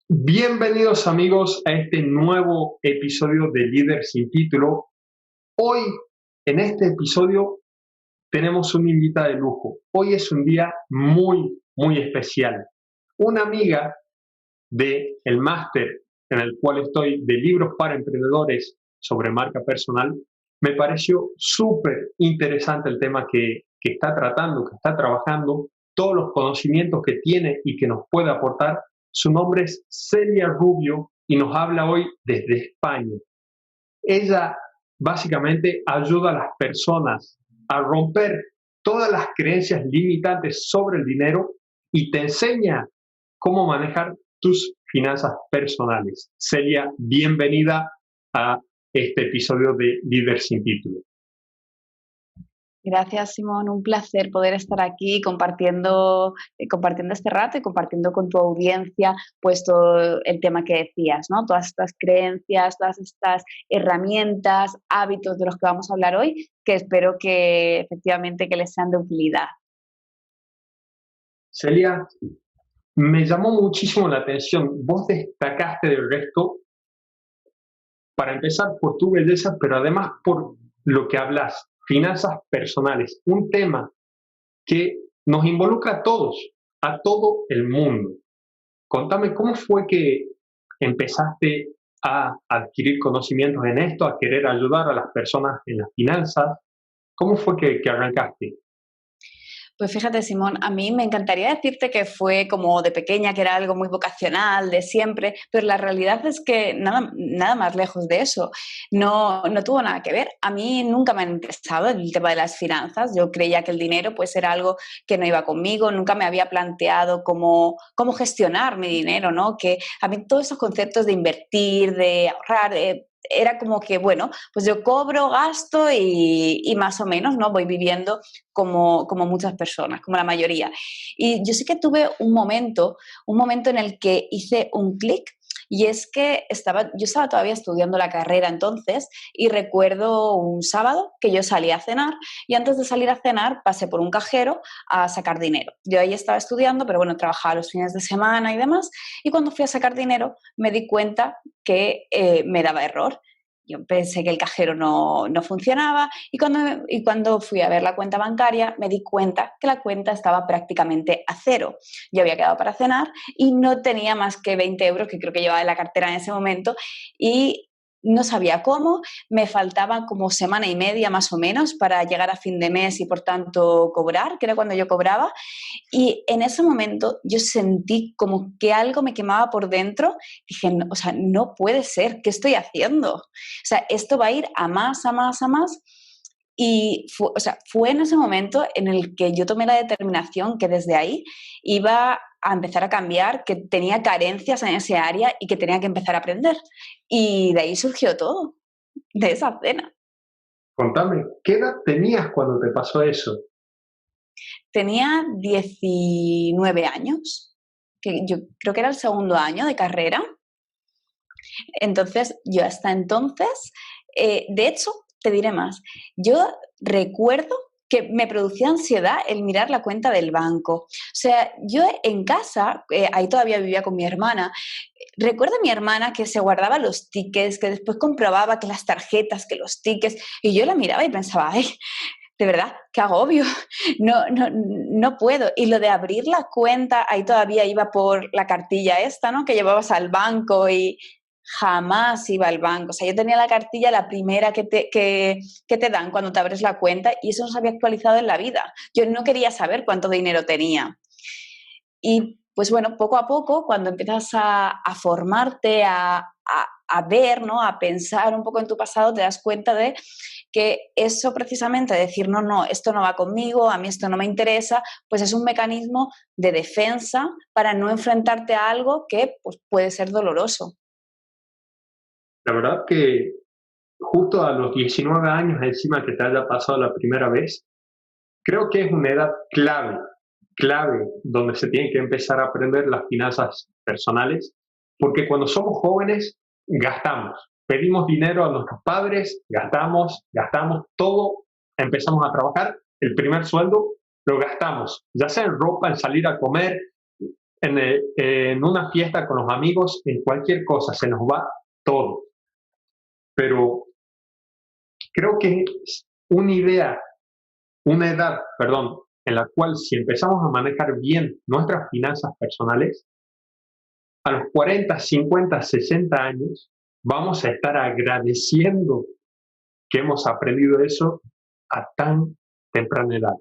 Bienvenidos amigos a este nuevo episodio de Líder sin título. Hoy, en este episodio, tenemos una invitada de lujo. Hoy es un día muy especial. Una amiga del máster en el cual estoy de libros para emprendedores sobre marca personal, me pareció súper interesante el tema que está tratando, que está trabajando, todos los conocimientos que tiene y que nos puede aportar. Su nombre es Celia Rubio y nos habla hoy desde España. Ella básicamente ayuda a las personas a romper todas las creencias limitantes sobre el dinero y te enseña cómo manejar tus finanzas personales. Celia, bienvenida a este episodio de Líder sin título. Gracias, Simón. Un placer poder estar aquí compartiendo este rato y compartiendo con tu audiencia pues todo el tema que decías, ¿no? Todas estas creencias, todas estas herramientas, hábitos de los que vamos a hablar hoy, que espero que efectivamente que les sean de utilidad. Celia, me llamó muchísimo la atención. Vos destacaste del resto, para empezar, por tu belleza, pero además por lo que hablas, finanzas personales, un tema que nos involucra a todos, a todo el mundo. Contame, ¿cómo fue que empezaste a adquirir conocimientos en esto, a querer ayudar a las personas en las finanzas? ¿Cómo fue que arrancaste? Pues fíjate, Simón, a mí me encantaría decirte que fue como de pequeña, que era algo muy vocacional, de siempre, pero la realidad es que nada más lejos de eso. No tuvo nada que ver. A mí nunca me ha interesado el tema de las finanzas. Yo creía que el dinero pues era algo que no iba conmigo, nunca me había planteado cómo gestionar mi dinero, ¿no? Que a mí todos esos conceptos de invertir, de ahorrar, era como que, bueno, pues yo cobro, gasto y más o menos, ¿no? Voy viviendo como muchas personas, como la mayoría. Y yo sí que tuve un momento en el que hice un clic. Y es que yo estaba todavía estudiando la carrera entonces y recuerdo un sábado que yo salí a cenar y antes de salir a cenar pasé por un cajero a sacar dinero. Yo ahí estaba estudiando, pero bueno, trabajaba los fines de semana y demás, y cuando fui a sacar dinero me di cuenta que me daba error. Yo pensé que el cajero no funcionaba y cuando fui a ver la cuenta bancaria me di cuenta que la cuenta estaba prácticamente a cero. Yo había quedado para cenar y no tenía más que 20 euros, que creo que llevaba en la cartera en ese momento, y no sabía cómo, me faltaba como semana y media más o menos para llegar a fin de mes y por tanto cobrar, que era cuando yo cobraba, y en ese momento yo sentí como que algo me quemaba por dentro. Dije, no, o sea, no puede ser, ¿qué estoy haciendo? O sea, esto va a ir a más, a más, a más. Y fue en ese momento en el que yo tomé la determinación que desde ahí iba a empezar a cambiar, que tenía carencias en ese área y que tenía que empezar a aprender. Y de ahí surgió todo, de esa cena. Contame, ¿qué edad tenías cuando te pasó eso? Tenía 19 años, que yo creo que era el segundo año de carrera. Entonces, yo hasta entonces, de hecho, te diré más, yo recuerdo que me producía ansiedad el mirar la cuenta del banco. O sea, yo en casa, ahí todavía vivía con mi hermana, recuerdo a mi hermana que se guardaba los tickets, que después comprobaba que las tarjetas, que los tickets, y yo la miraba y pensaba, ay, de verdad, qué agobio, no puedo. Y lo de abrir la cuenta, ahí todavía iba por la cartilla esta, ¿no? Que llevabas al banco y jamás iba al banco. O sea, yo tenía la cartilla, la primera que te dan cuando te abres la cuenta, y eso no se había actualizado en la vida. Yo no quería saber cuánto dinero tenía. Y pues bueno, poco a poco, cuando empiezas a formarte, a ver, ¿no? A pensar un poco en tu pasado, te das cuenta de que eso precisamente, decir, no, esto no va conmigo, a mí esto no me interesa, pues es un mecanismo de defensa para no enfrentarte a algo que pues, puede ser doloroso. La verdad que justo a los 19 años encima que te haya pasado la primera vez, creo que es una edad clave, donde se tienen que empezar a aprender las finanzas personales, porque cuando somos jóvenes gastamos, pedimos dinero a nuestros padres, gastamos todo, empezamos a trabajar, el primer sueldo lo gastamos, ya sea en ropa, en salir a comer, en una fiesta con los amigos, en cualquier cosa, se nos va todo. Pero creo que es una edad, perdón, en la cual si empezamos a manejar bien nuestras finanzas personales, a los 40, 50, 60 años, vamos a estar agradeciendo que hemos aprendido eso a tan temprana edad.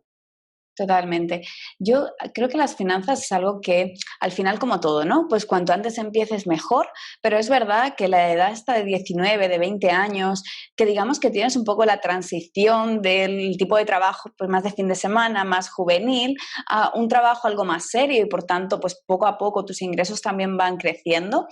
Totalmente. Yo creo que las finanzas es algo que al final como todo, ¿no? Pues cuanto antes empieces mejor, pero es verdad que la edad está de 19, de 20 años, que digamos que tienes un poco la transición del tipo de trabajo pues más de fin de semana, más juvenil, a un trabajo algo más serio y por tanto pues poco a poco tus ingresos también van creciendo.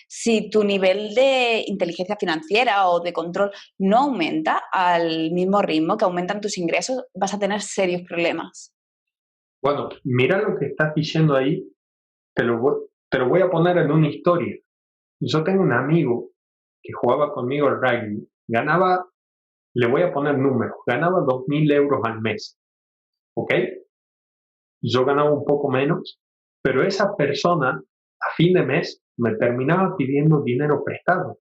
Si tu nivel de inteligencia financiera o de control no aumenta al mismo ritmo que aumentan tus ingresos, vas a tener serios problemas. Bueno, mira lo que estás diciendo ahí, te lo voy a poner en una historia. Yo tengo un amigo que jugaba conmigo al rugby, ganaba, le voy a poner números, ganaba 2.000 euros al mes, ¿ok? Yo ganaba un poco menos, pero esa persona a fin de mes me terminaba pidiendo dinero prestado.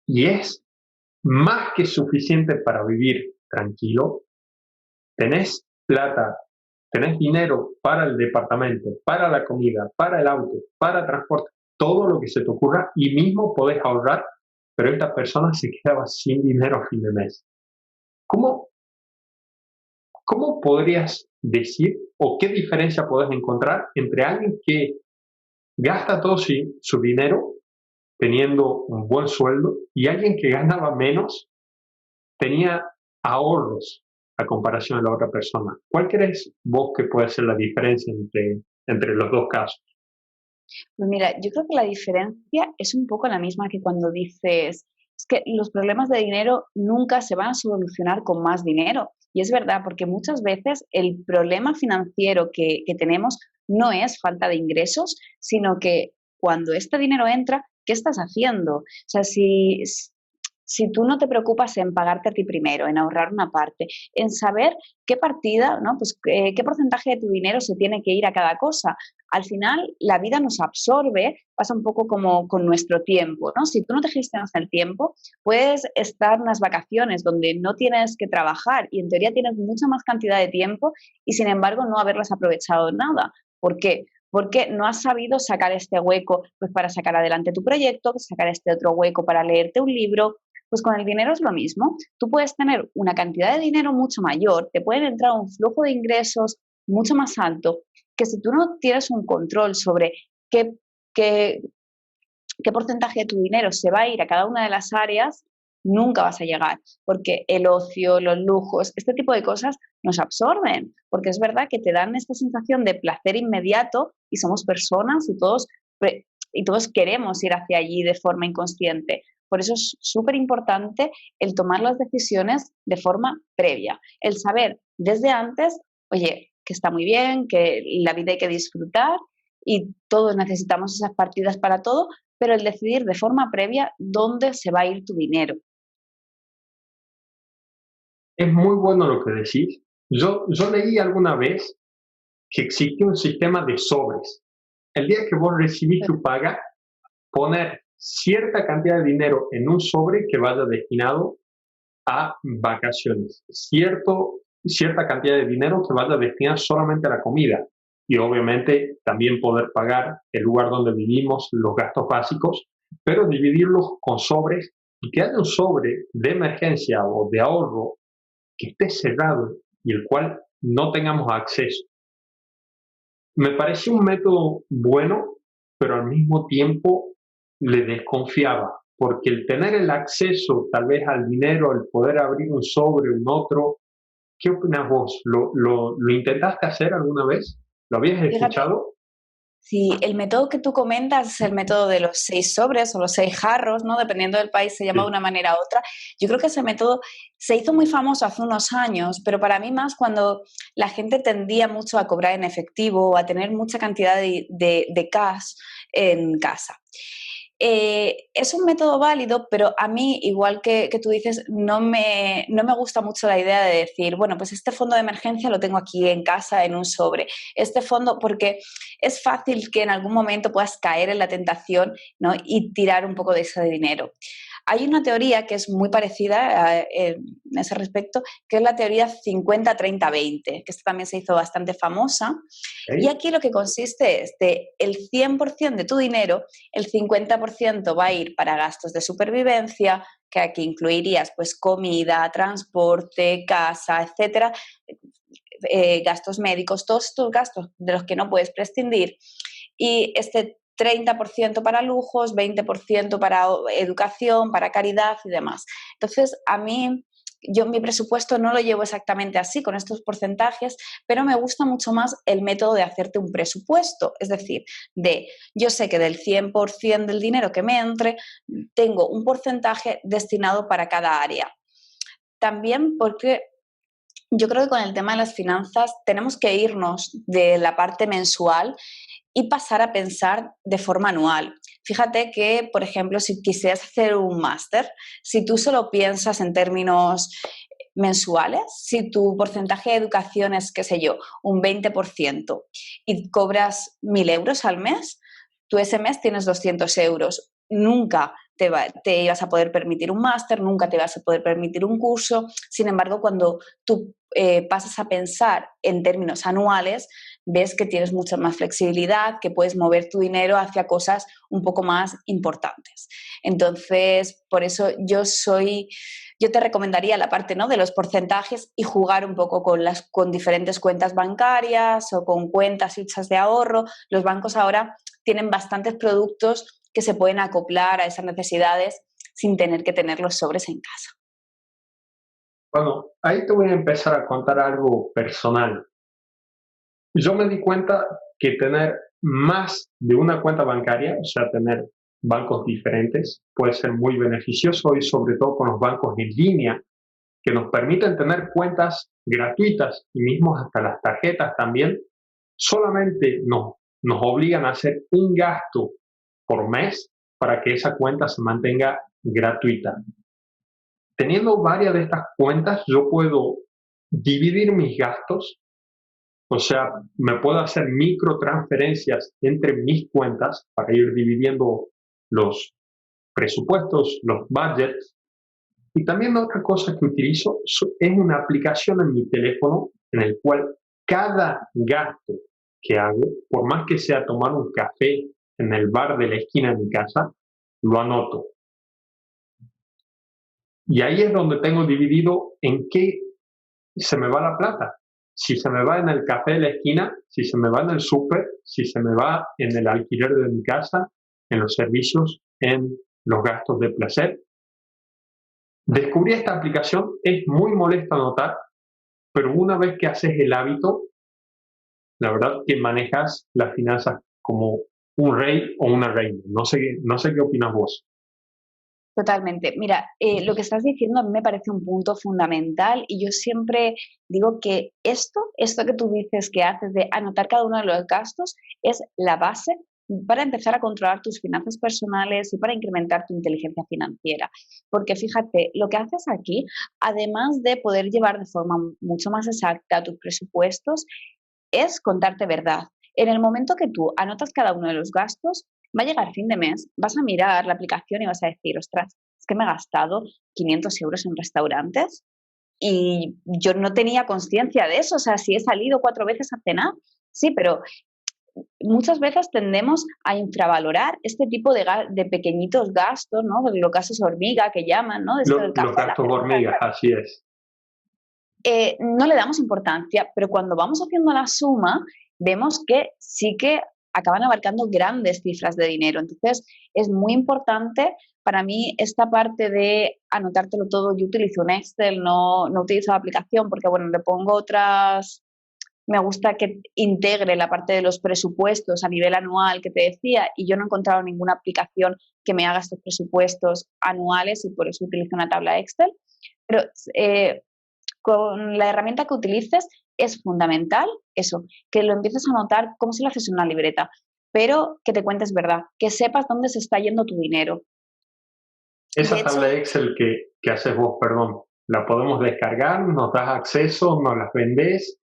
Y es más que suficiente para vivir tranquilo. Tenés plata, tenés dinero para el departamento, para la comida, para el auto, para transporte, todo lo que se te ocurra y mismo podés ahorrar, pero esta persona se quedaba sin dinero a fin de mes. ¿Cómo, cómo podrías decir o qué diferencia podés encontrar entre alguien que gasta todo su dinero teniendo un buen sueldo y alguien que ganaba menos tenía ahorros a comparación de la otra persona? ¿Cuál crees vos que puede ser la diferencia entre los dos casos? Pues mira, yo creo que la diferencia es un poco la misma que cuando dices, es que los problemas de dinero nunca se van a solucionar con más dinero. Y es verdad, porque muchas veces el problema financiero que tenemos no es falta de ingresos, sino que cuando este dinero entra, ¿qué estás haciendo? O sea, si tú no te preocupas en pagarte a ti primero, en ahorrar una parte, en saber qué partida, ¿no? Pues qué porcentaje de tu dinero se tiene que ir a cada cosa. Al final, la vida nos absorbe, pasa un poco como con nuestro tiempo, ¿no? Si tú no te gestionas el tiempo, puedes estar en unas vacaciones donde no tienes que trabajar y en teoría tienes mucha más cantidad de tiempo y sin embargo no haberlas aprovechado nada. ¿Por qué? Porque no has sabido sacar este hueco pues, para sacar adelante tu proyecto, sacar este otro hueco para leerte un libro. Pues con el dinero es lo mismo. Tú puedes tener una cantidad de dinero mucho mayor, te pueden entrar un flujo de ingresos mucho más alto, que si tú no tienes un control sobre qué, qué, qué porcentaje de tu dinero se va a ir a cada una de las áreas, nunca vas a llegar, porque el ocio, los lujos, este tipo de cosas nos absorben, porque es verdad que te dan esta sensación de placer inmediato y somos personas y todos queremos ir hacia allí de forma inconsciente. Por eso es súper importante el tomar las decisiones de forma previa, el saber desde antes, oye, que está muy bien, que la vida hay que disfrutar y todos necesitamos esas partidas para todo, pero el decidir de forma previa dónde se va a ir tu dinero. Es muy bueno lo que decís. Yo leí alguna vez que existe un sistema de sobres. El día que vos recibís tu paga, poner cierta cantidad de dinero en un sobre que vaya destinado a vacaciones, cierta cantidad de dinero que vaya destinada solamente a la comida y obviamente también poder pagar el lugar donde vivimos, los gastos básicos, pero dividirlos con sobres y que haya un sobre de emergencia o de ahorro que esté cerrado y el cual no tengamos acceso. Me pareció un método bueno, pero al mismo tiempo le desconfiaba, porque el tener el acceso tal vez al dinero, el poder abrir un sobre, un otro, ¿qué opinas vos? ¿Lo intentaste hacer alguna vez? ¿Lo habías Fíjate, escuchado? si el método que tú comentas es el método de los 6 sobres o los 6 jarros, ¿no? Dependiendo del país se llama de Sí. una manera u otra. Yo creo que ese método se hizo muy famoso hace unos años, pero para mí más cuando la gente tendía mucho a cobrar en efectivo o a tener mucha cantidad de cash en casa. Es un método válido, pero a mí, igual que tú dices, no me gusta mucho la idea de decir, bueno, pues este fondo de emergencia lo tengo aquí en casa en un sobre. Este fondo, porque es fácil que en algún momento puedas caer en la tentación, ¿no? Y tirar un poco de ese dinero. Hay una teoría que es muy parecida en ese respecto, que es la teoría 50-30-20, que esta también se hizo bastante famosa. Y ¿Ok? aquí lo que consiste es de el 100% de tu dinero, el 50% va a ir para gastos de supervivencia, que aquí incluirías pues comida, transporte, casa, etcétera, gastos médicos, todos estos gastos de los que no puedes prescindir. Y este 30% para lujos, 20% para educación, para caridad y demás. Entonces, a mí, yo mi presupuesto no lo llevo exactamente así, con estos porcentajes, pero me gusta mucho más el método de hacerte un presupuesto. Es decir, yo sé que del 100% del dinero que me entre, tengo un porcentaje destinado para cada área. También porque yo creo que con el tema de las finanzas tenemos que irnos de la parte mensual y pasar a pensar de forma anual. Fíjate que, por ejemplo, si quisieras hacer un máster, si tú solo piensas en términos mensuales, si tu porcentaje de educación es, qué sé yo, un 20% y cobras 1.000 euros al mes, tú ese mes tienes 200 euros. Nunca te ibas a poder permitir un máster, nunca te vas a poder permitir un curso. Sin embargo, cuando tú pasas a pensar en términos anuales, ves que tienes mucha más flexibilidad, que puedes mover tu dinero hacia cosas un poco más importantes. Entonces, por eso yo te recomendaría la parte, ¿no?, de los porcentajes y jugar un poco con diferentes cuentas bancarias o con cuentas hechas de ahorro. Los bancos ahora tienen bastantes productos que se pueden acoplar a esas necesidades sin tener que tener los sobres en casa. Bueno, ahí te voy a empezar a contar algo personal. Yo me di cuenta que tener más de una cuenta bancaria, o sea, tener bancos diferentes, puede ser muy beneficioso y sobre todo con los bancos en línea, que nos permiten tener cuentas gratuitas y mismo hasta las tarjetas también, solamente nos obligan a hacer un gasto por mes para que esa cuenta se mantenga gratuita. Teniendo varias de estas cuentas, yo puedo dividir mis gastos, o sea, me puedo hacer microtransferencias entre mis cuentas para ir dividiendo los presupuestos, los budgets. Y también otra cosa que utilizo es una aplicación en mi teléfono en el cual cada gasto que hago, por más que sea tomar un café en el bar de la esquina de mi casa, lo anoto. Y ahí es donde tengo dividido en qué se me va la plata. Si se me va en el café de la esquina, si se me va en el súper, si se me va en el alquiler de mi casa, en los servicios, en los gastos de placer. Descubrí esta aplicación, es muy molesta anotar, pero una vez que haces el hábito, la verdad que manejas las finanzas como un rey o una reina. No sé qué opinas vos. Totalmente. Mira, lo que estás diciendo a mí me parece un punto fundamental y yo siempre digo que esto que tú dices que haces de anotar cada uno de los gastos es la base para empezar a controlar tus finanzas personales y para incrementar tu inteligencia financiera. Porque fíjate, lo que haces aquí, además de poder llevar de forma mucho más exacta tus presupuestos, es contarte verdad. En el momento que tú anotas cada uno de los gastos, va a llegar fin de mes, vas a mirar la aplicación y vas a decir, ostras, es que me he gastado 500 euros en restaurantes y yo no tenía conciencia de eso. O sea, si he salido 4 veces a cenar, sí, pero muchas veces tendemos a infravalorar este tipo de pequeñitos gastos, ¿no? Los gastos hormiga que llaman, ¿no? Esto del Los café, la gastos cerveza, hormigas, así es. no le damos importancia, pero cuando vamos haciendo la suma, vemos que sí que acaban abarcando grandes cifras de dinero. Entonces, es muy importante para mí esta parte de anotártelo todo. Yo utilizo un Excel, no utilizo la aplicación porque, bueno, le pongo otras. Me gusta que integre la parte de los presupuestos a nivel anual que te decía, y yo no he encontrado ninguna aplicación que me haga estos presupuestos anuales y por eso utilizo una tabla Excel. Pero con la herramienta que utilices es fundamental eso, que lo empieces a notar como si lo haces en una libreta. pero que te cuentes verdad, que sepas dónde se está yendo tu dinero. De Esa hecho, tabla Excel que haces vos, perdón, ¿la podemos descargar? ¿Nos das acceso? ¿Nos las vendés?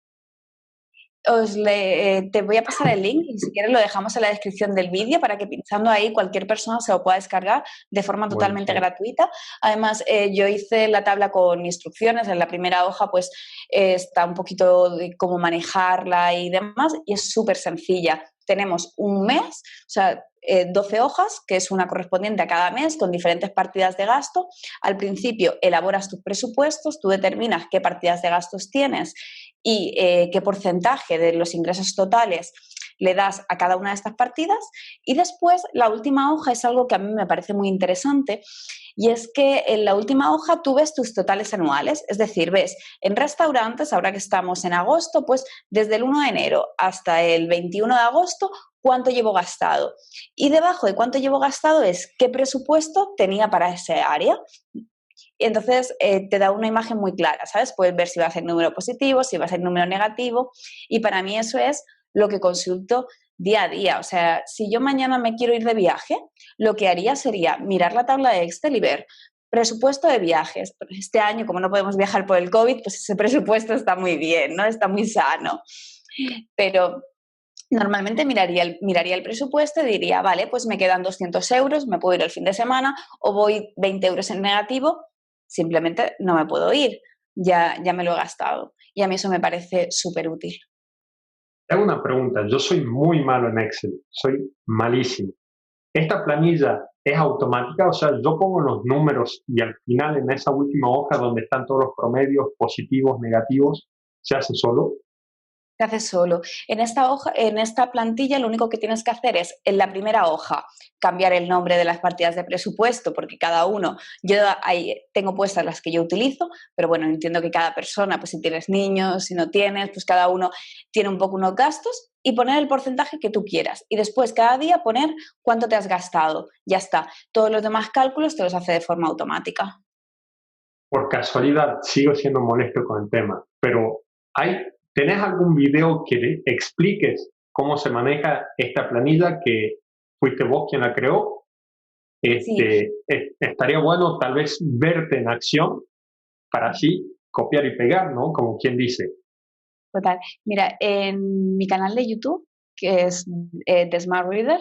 te voy a pasar el link y si quieres lo dejamos en la descripción del vídeo para que pinchando ahí cualquier persona se lo pueda descargar de forma totalmente Buenísimo. gratuita. Además, yo hice la tabla con instrucciones. En la primera hoja pues está un poquito de cómo manejarla y demás y es súper sencilla. Tenemos un mes, o sea, 12 hojas, que es una correspondiente a cada mes con diferentes partidas de gasto. Al principio elaboras tus presupuestos, tú determinas qué partidas de gastos tienes y qué porcentaje de los ingresos totales le das a cada una de estas partidas. Y después, la última hoja es algo que a mí me parece muy interesante y es que en la última hoja tú ves tus totales anuales, es decir, ves en restaurantes, ahora que estamos en agosto, pues desde el 1 de enero hasta el 21 de agosto, cuánto llevo gastado. Y debajo de cuánto llevo gastado es qué presupuesto tenía para ese área. Y entonces te da una imagen muy clara, ¿sabes? Puedes ver si va a ser número positivo, si va a ser número negativo. Y para mí eso es lo que consulto día a día. O sea, si yo mañana me quiero ir de viaje, lo que haría sería mirar la tabla de Excel y ver presupuesto de viajes. Este año, como no podemos viajar por el COVID, pues ese presupuesto está muy bien, ¿no? Está muy sano. Pero normalmente miraría el presupuesto y diría, vale, pues me quedan 200 euros, me puedo ir el fin de semana o voy 20 euros en negativo, simplemente no me puedo ir, ya me lo he gastado. Y a mí eso me parece súper útil. Te hago una pregunta. Yo soy muy malo en Excel, soy malísimo. ¿Esta planilla es automática? O sea, yo pongo los números y al final en esa última hoja donde están todos los promedios positivos, negativos, se hace solo. Se hace solo. En esta hoja, en esta plantilla, lo único que tienes que hacer es, en la primera hoja, cambiar el nombre de las partidas de presupuesto, porque cada uno, yo ahí tengo puestas las que yo utilizo, pero bueno, entiendo que cada persona, pues si tienes niños, si no tienes, pues cada uno tiene un poco unos gastos y poner el porcentaje que tú quieras. Y después, cada día, poner cuánto te has gastado. Ya está. Todos los demás cálculos te los hace de forma automática. Por casualidad, sigo siendo molesto con el tema, pero hay, ¿tenés algún video que expliques cómo se maneja esta planilla que fuiste vos quien la creó? Sí, Estaría bueno tal vez verte en acción para así copiar y pegar, ¿no? Como quien dice. total. Mira, en mi canal de YouTube, que es The Smart Reader,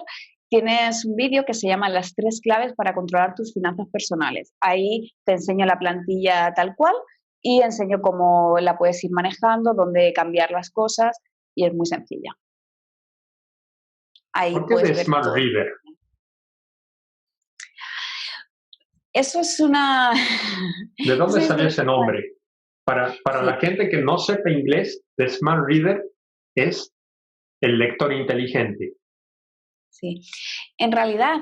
tienes un vídeo que se llama Las 3 claves para controlar tus finanzas personales. Ahí te enseño la plantilla tal cual y enseño cómo la puedes ir manejando, dónde cambiar las cosas y es muy sencilla. Ahí ¿Por qué puedes de ver Smart todo. Reader? Eso es una... ¿De es dónde una salió historia ese muy nombre? Para la Sí, gente que no sepa inglés, The Smart Reader es el lector inteligente. sí. En realidad,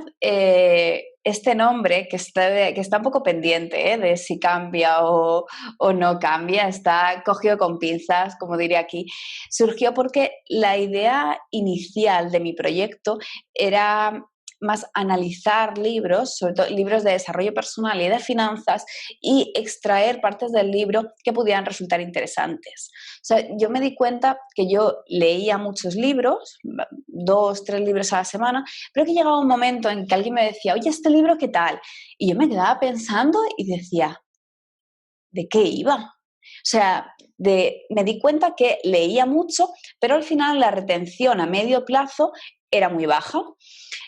este nombre que está un poco pendiente de si cambia o no cambia, está cogido con pinzas, como diría aquí, surgió porque la idea inicial de mi proyecto era más analizar libros, sobre todo libros de desarrollo personal y de finanzas, y extraer partes del libro que pudieran resultar interesantes. O sea, yo me di cuenta que yo leía muchos libros, 2, 3 libros a la semana, pero que llegaba un momento en que alguien me decía, oye, ¿este libro qué tal? Y yo me quedaba pensando y decía, ¿de qué iba? O sea, me di cuenta que leía mucho, pero al final la retención a medio plazo era muy baja.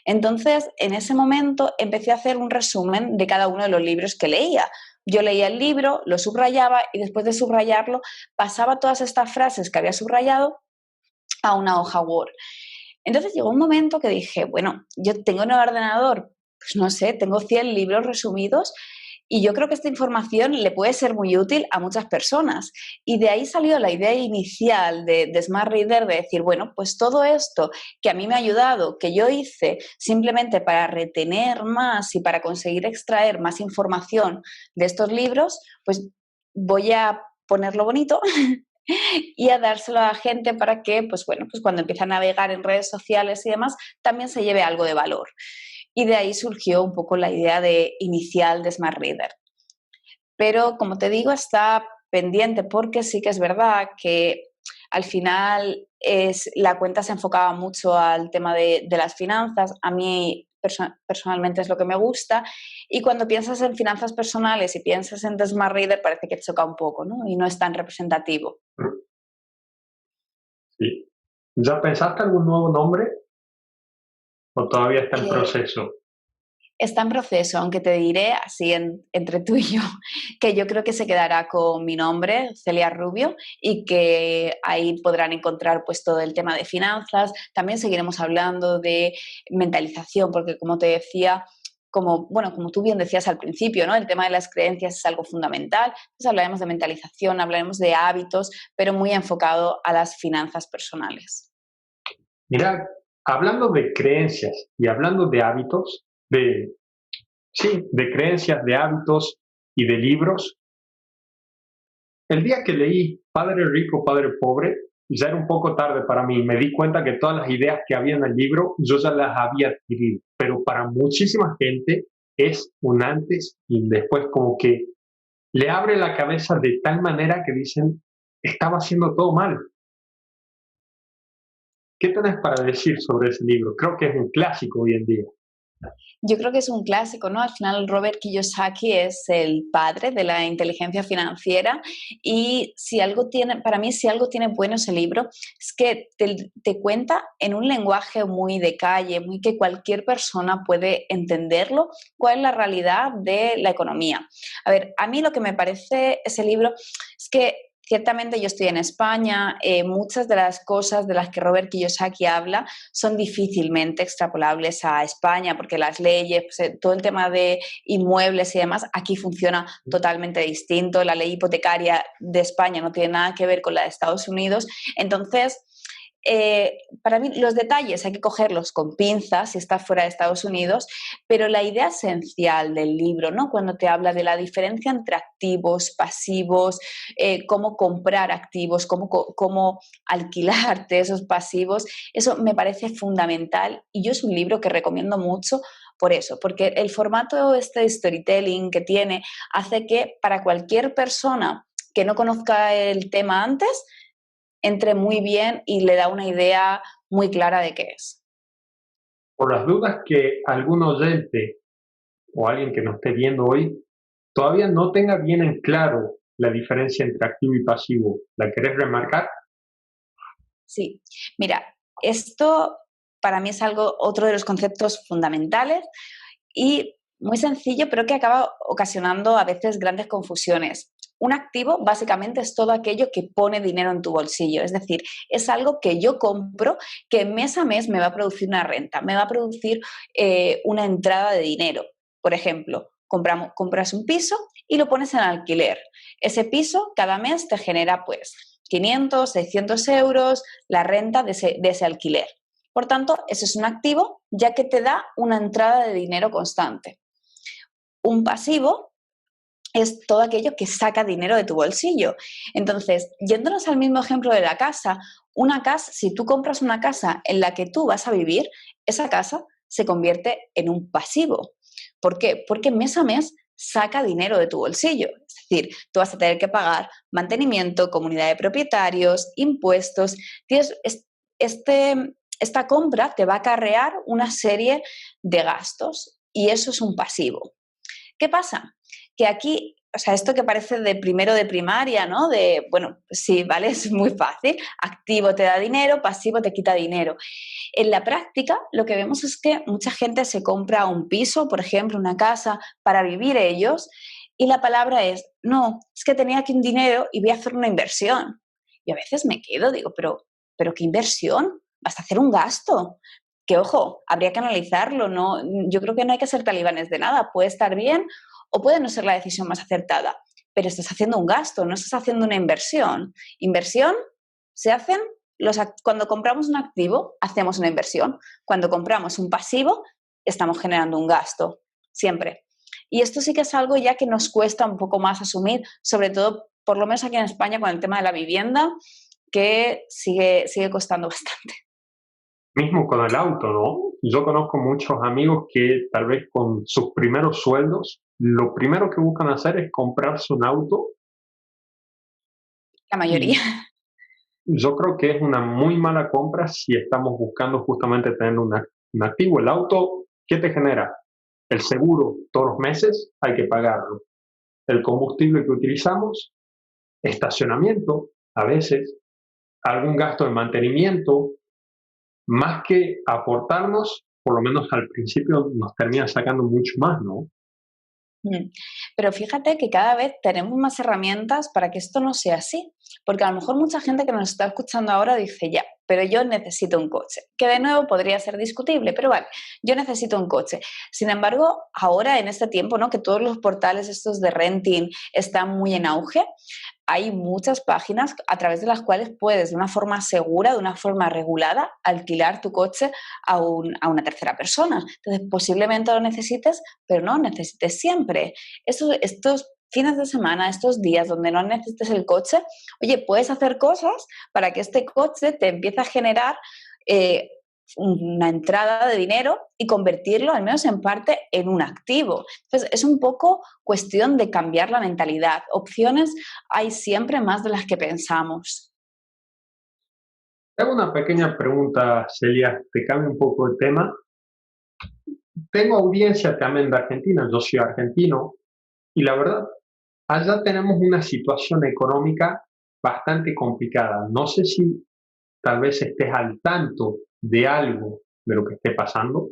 Entonces, en ese momento empecé a hacer un resumen de cada uno de los libros que leía. Yo leía el libro, lo subrayaba y después de subrayarlo pasaba todas estas frases que había subrayado a una hoja Word. Entonces llegó un momento que dije, bueno, yo tengo en el ordenador, pues no sé, tengo 100 libros resumidos y yo creo que esta información le puede ser muy útil a muchas personas. Y de ahí salió la idea inicial de Smart Reader de decir, bueno, pues todo esto que a mí me ha ayudado, que yo hice simplemente para retener más y para conseguir extraer más información de estos libros, pues voy a ponerlo bonito y a dárselo a la gente para que, pues bueno, pues cuando empiece a navegar en redes sociales y demás, también se lleve algo de valor. Y de ahí surgió un poco la idea inicial de Smart Reader. Pero, como te digo, está pendiente porque sí que es verdad que al final la cuenta se enfocaba mucho al tema de las finanzas. A mí personalmente es lo que me gusta. Y cuando piensas en finanzas personales y piensas en The Smart Reader, parece que choca un poco, ¿no? Y no es tan representativo. Sí. ¿Ya pensaste algún nuevo nombre o todavía está en Eh, proceso? Está en proceso, aunque te diré, así entre tú y yo, que yo creo que se quedará con mi nombre, Celia Rubio, y que ahí podrán encontrar pues todo el tema de finanzas. También seguiremos hablando de mentalización, porque como te decía, como tú bien decías al principio, ¿no? El tema de las creencias es algo fundamental. Entonces hablaremos de mentalización, hablaremos de hábitos, pero muy enfocado a las finanzas personales. Mira, hablando de creencias y hablando de hábitos, sí, de creencias, de hábitos y de libros, el día que leí Padre Rico, Padre Pobre, ya era un poco tarde para mí. Me di cuenta que todas las ideas que había en el libro yo ya las había adquirido, pero para muchísima gente es un antes y un después, como que le abre la cabeza de tal manera que dicen, estaba haciendo todo mal. ¿Qué tenés para decir sobre ese libro? Creo que es un clásico hoy en día. Yo creo que es un clásico, ¿no? Al final Robert Kiyosaki es el padre de la inteligencia financiera y si algo tiene, para mí si algo tiene bueno ese libro es que te cuenta en un lenguaje muy de calle, muy que cualquier persona puede entenderlo, cuál es la realidad de la economía. A ver, a mí lo que me parece ese libro es que ciertamente yo estoy en España, muchas de las cosas de las que Robert Kiyosaki habla son difícilmente extrapolables a España porque las leyes, pues, todo el tema de inmuebles y demás, aquí funciona totalmente distinto. La ley hipotecaria de España no tiene nada que ver con la de Estados Unidos. Entonces, para mí los detalles hay que cogerlos con pinzas si estás fuera de Estados Unidos, pero la idea esencial del libro, ¿no? Cuando te habla de la diferencia entre activos, pasivos, cómo comprar activos, cómo alquilarte esos pasivos, eso me parece fundamental y yo es un libro que recomiendo mucho por eso, porque el formato este de storytelling que tiene hace que para cualquier persona que no conozca el tema antes, entre muy bien y le da una idea muy clara de qué es. Por las dudas que algún oyente o alguien que nos esté viendo hoy todavía no tenga bien en claro la diferencia entre activo y pasivo, ¿la querés remarcar? Sí, mira, esto para mí es otro de los conceptos fundamentales y muy sencillo, pero que acaba ocasionando a veces grandes confusiones. Un activo básicamente es todo aquello que pone dinero en tu bolsillo, es decir, es algo que yo compro que mes a mes me va a producir una renta, me va a producir una entrada de dinero. Por ejemplo, compras un piso y lo pones en alquiler. Ese piso cada mes te genera pues 500, 600 euros la renta de ese alquiler. Por tanto, ese es un activo ya que te da una entrada de dinero constante. Un pasivo es todo aquello que saca dinero de tu bolsillo. Entonces, yéndonos al mismo ejemplo de la casa, una casa, si tú compras una casa en la que tú vas a vivir, esa casa se convierte en un pasivo. ¿Por qué? Porque mes a mes saca dinero de tu bolsillo. Es decir, tú vas a tener que pagar mantenimiento, comunidad de propietarios, impuestos. Esta compra te va a acarrear una serie de gastos y eso es un pasivo. ¿Qué pasa? Que aquí, o sea, esto que parece de primero de primaria, ¿no? De, bueno, sí, ¿vale? Es muy fácil. Activo te da dinero, pasivo te quita dinero. En la práctica, lo que vemos es que mucha gente se compra un piso, por ejemplo, una casa, para vivir ellos, y la palabra es, no, es que tenía aquí un dinero y voy a hacer una inversión. Y a veces me quedo, digo, pero ¿qué inversión? Vas a hacer un gasto. Que ojo, habría que analizarlo, ¿no? Yo creo que no hay que ser talibanes de nada, puede estar bien o puede no ser la decisión más acertada, pero estás haciendo un gasto, no estás haciendo una inversión. Inversión se hacen cuando compramos un activo, hacemos una inversión. Cuando compramos un pasivo, estamos generando un gasto, siempre. Y esto sí que es algo ya que nos cuesta un poco más asumir, sobre todo, por lo menos aquí en España, con el tema de la vivienda, que sigue costando bastante. Mismo con el auto, ¿no? Yo conozco muchos amigos que tal vez con sus primeros sueldos, lo primero que buscan hacer es comprarse un auto La mayoría. y Yo creo que es una muy mala compra si estamos buscando justamente tener un activo. El auto, ¿qué te genera? El seguro todos los meses hay que pagarlo. El combustible que utilizamos, estacionamiento, a veces, algún gasto de mantenimiento, más que aportarnos, por lo menos al principio nos termina sacando mucho más, ¿no? Mm. Pero fíjate que cada vez tenemos más herramientas para que esto no sea así, porque a lo mejor mucha gente que nos está escuchando ahora dice, ya, pero yo necesito un coche, que de nuevo podría ser discutible, pero vale, yo necesito un coche. Sin embargo, ahora en este tiempo, ¿no? Que todos los portales estos de renting están muy en auge, hay muchas páginas a través de las cuales puedes, de una forma segura, de una forma regulada, alquilar tu coche a una tercera persona. Entonces, posiblemente lo necesites, pero no necesites siempre. Estos fines de semana, estos días donde no necesites el coche, oye, puedes hacer cosas para que este coche te empiece a generar eh, una entrada de dinero y convertirlo, al menos en parte, en un activo. Entonces, es un poco cuestión de cambiar la mentalidad. Opciones hay siempre más de las que pensamos. Tengo una pequeña pregunta, Celia, te cambio un poco el tema. Tengo audiencia también de Argentina, yo soy argentino, y la verdad, allá tenemos una situación económica bastante complicada. No sé si tal vez estés al tanto de algo de lo que esté pasando,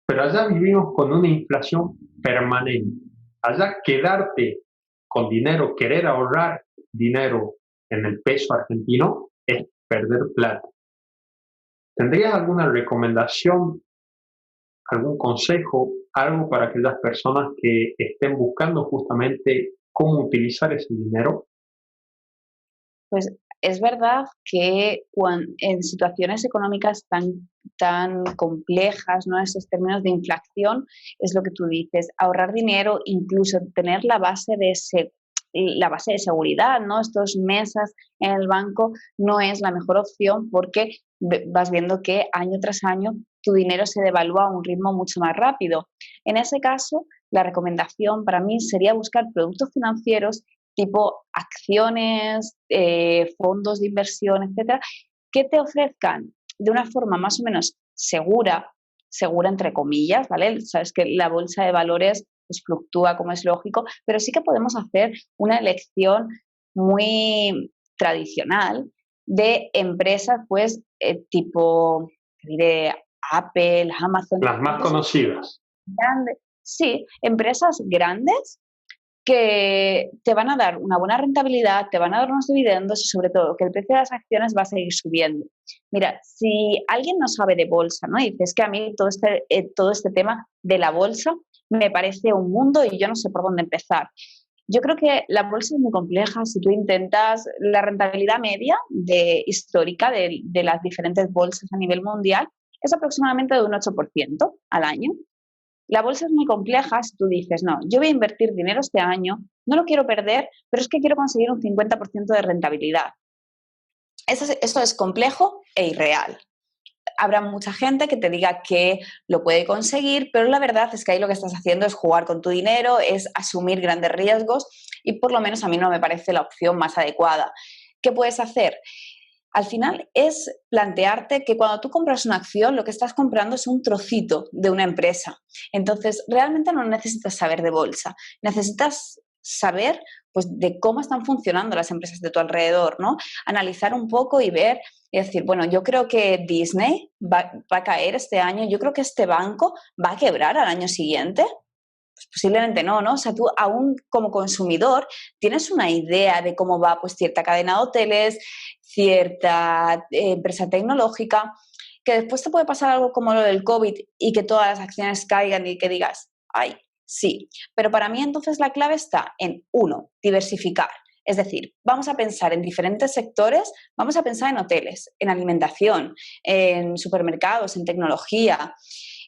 pero allá vivimos con una inflación permanente. Allá quedarte con dinero, querer ahorrar dinero en el peso argentino es perder plata. ¿Tendrías alguna recomendación, algún consejo, algo para aquellas personas que estén buscando justamente cómo utilizar ese dinero? Pues es verdad que en situaciones económicas tan complejas, ¿no? Esos términos de inflación, es lo que tú dices, ahorrar dinero, incluso tener la base de seguridad, ¿no? Estos meses en el banco no es la mejor opción porque vas viendo que año tras año tu dinero se devalúa a un ritmo mucho más rápido. En ese caso, la recomendación para mí sería buscar productos financieros tipo acciones, fondos de inversión, etcétera, que te ofrezcan de una forma más o menos segura entre comillas, ¿vale? Sabes que la bolsa de valores pues, fluctúa como es lógico, pero sí que podemos hacer una elección muy tradicional de empresas, pues, tipo, te diré, Apple, Amazon, Las más empresas conocidas. grandes, sí, empresas grandes que te van a dar una buena rentabilidad, te van a dar unos dividendos y sobre todo que el precio de las acciones va a seguir subiendo. Mira, si alguien no sabe de bolsa, ¿no? Y dices que a mí todo este tema de la bolsa me parece un mundo y yo no sé por dónde empezar. Yo creo que la bolsa es muy compleja. Si tú intentas la rentabilidad media histórica de las diferentes bolsas a nivel mundial, es aproximadamente de un 8% al año. La bolsa es muy compleja si tú dices, no, yo voy a invertir dinero este año, no lo quiero perder, pero es que quiero conseguir un 50% de rentabilidad. Esto es complejo e irreal. Habrá mucha gente que te diga que lo puede conseguir, pero la verdad es que ahí lo que estás haciendo es jugar con tu dinero, es asumir grandes riesgos y por lo menos a mí no me parece la opción más adecuada. ¿Qué puedes hacer? Al final es plantearte que cuando tú compras una acción, lo que estás comprando es un trocito de una empresa. Entonces, realmente no necesitas saber de bolsa, necesitas saber pues, de cómo están funcionando las empresas de tu alrededor, ¿no? Analizar un poco y ver y decir, bueno, yo creo que Disney va a caer este año, yo creo que este banco va a quebrar al año siguiente. Pues posiblemente no, ¿no? O sea, tú aún como consumidor tienes una idea de cómo va pues cierta cadena de hoteles, cierta empresa tecnológica, que después te puede pasar algo como lo del COVID y que todas las acciones caigan y que digas, ay, sí. Pero para mí entonces la clave está en, uno, diversificar. Es decir, vamos a pensar en diferentes sectores, vamos a pensar en hoteles, en alimentación, en supermercados, en tecnología.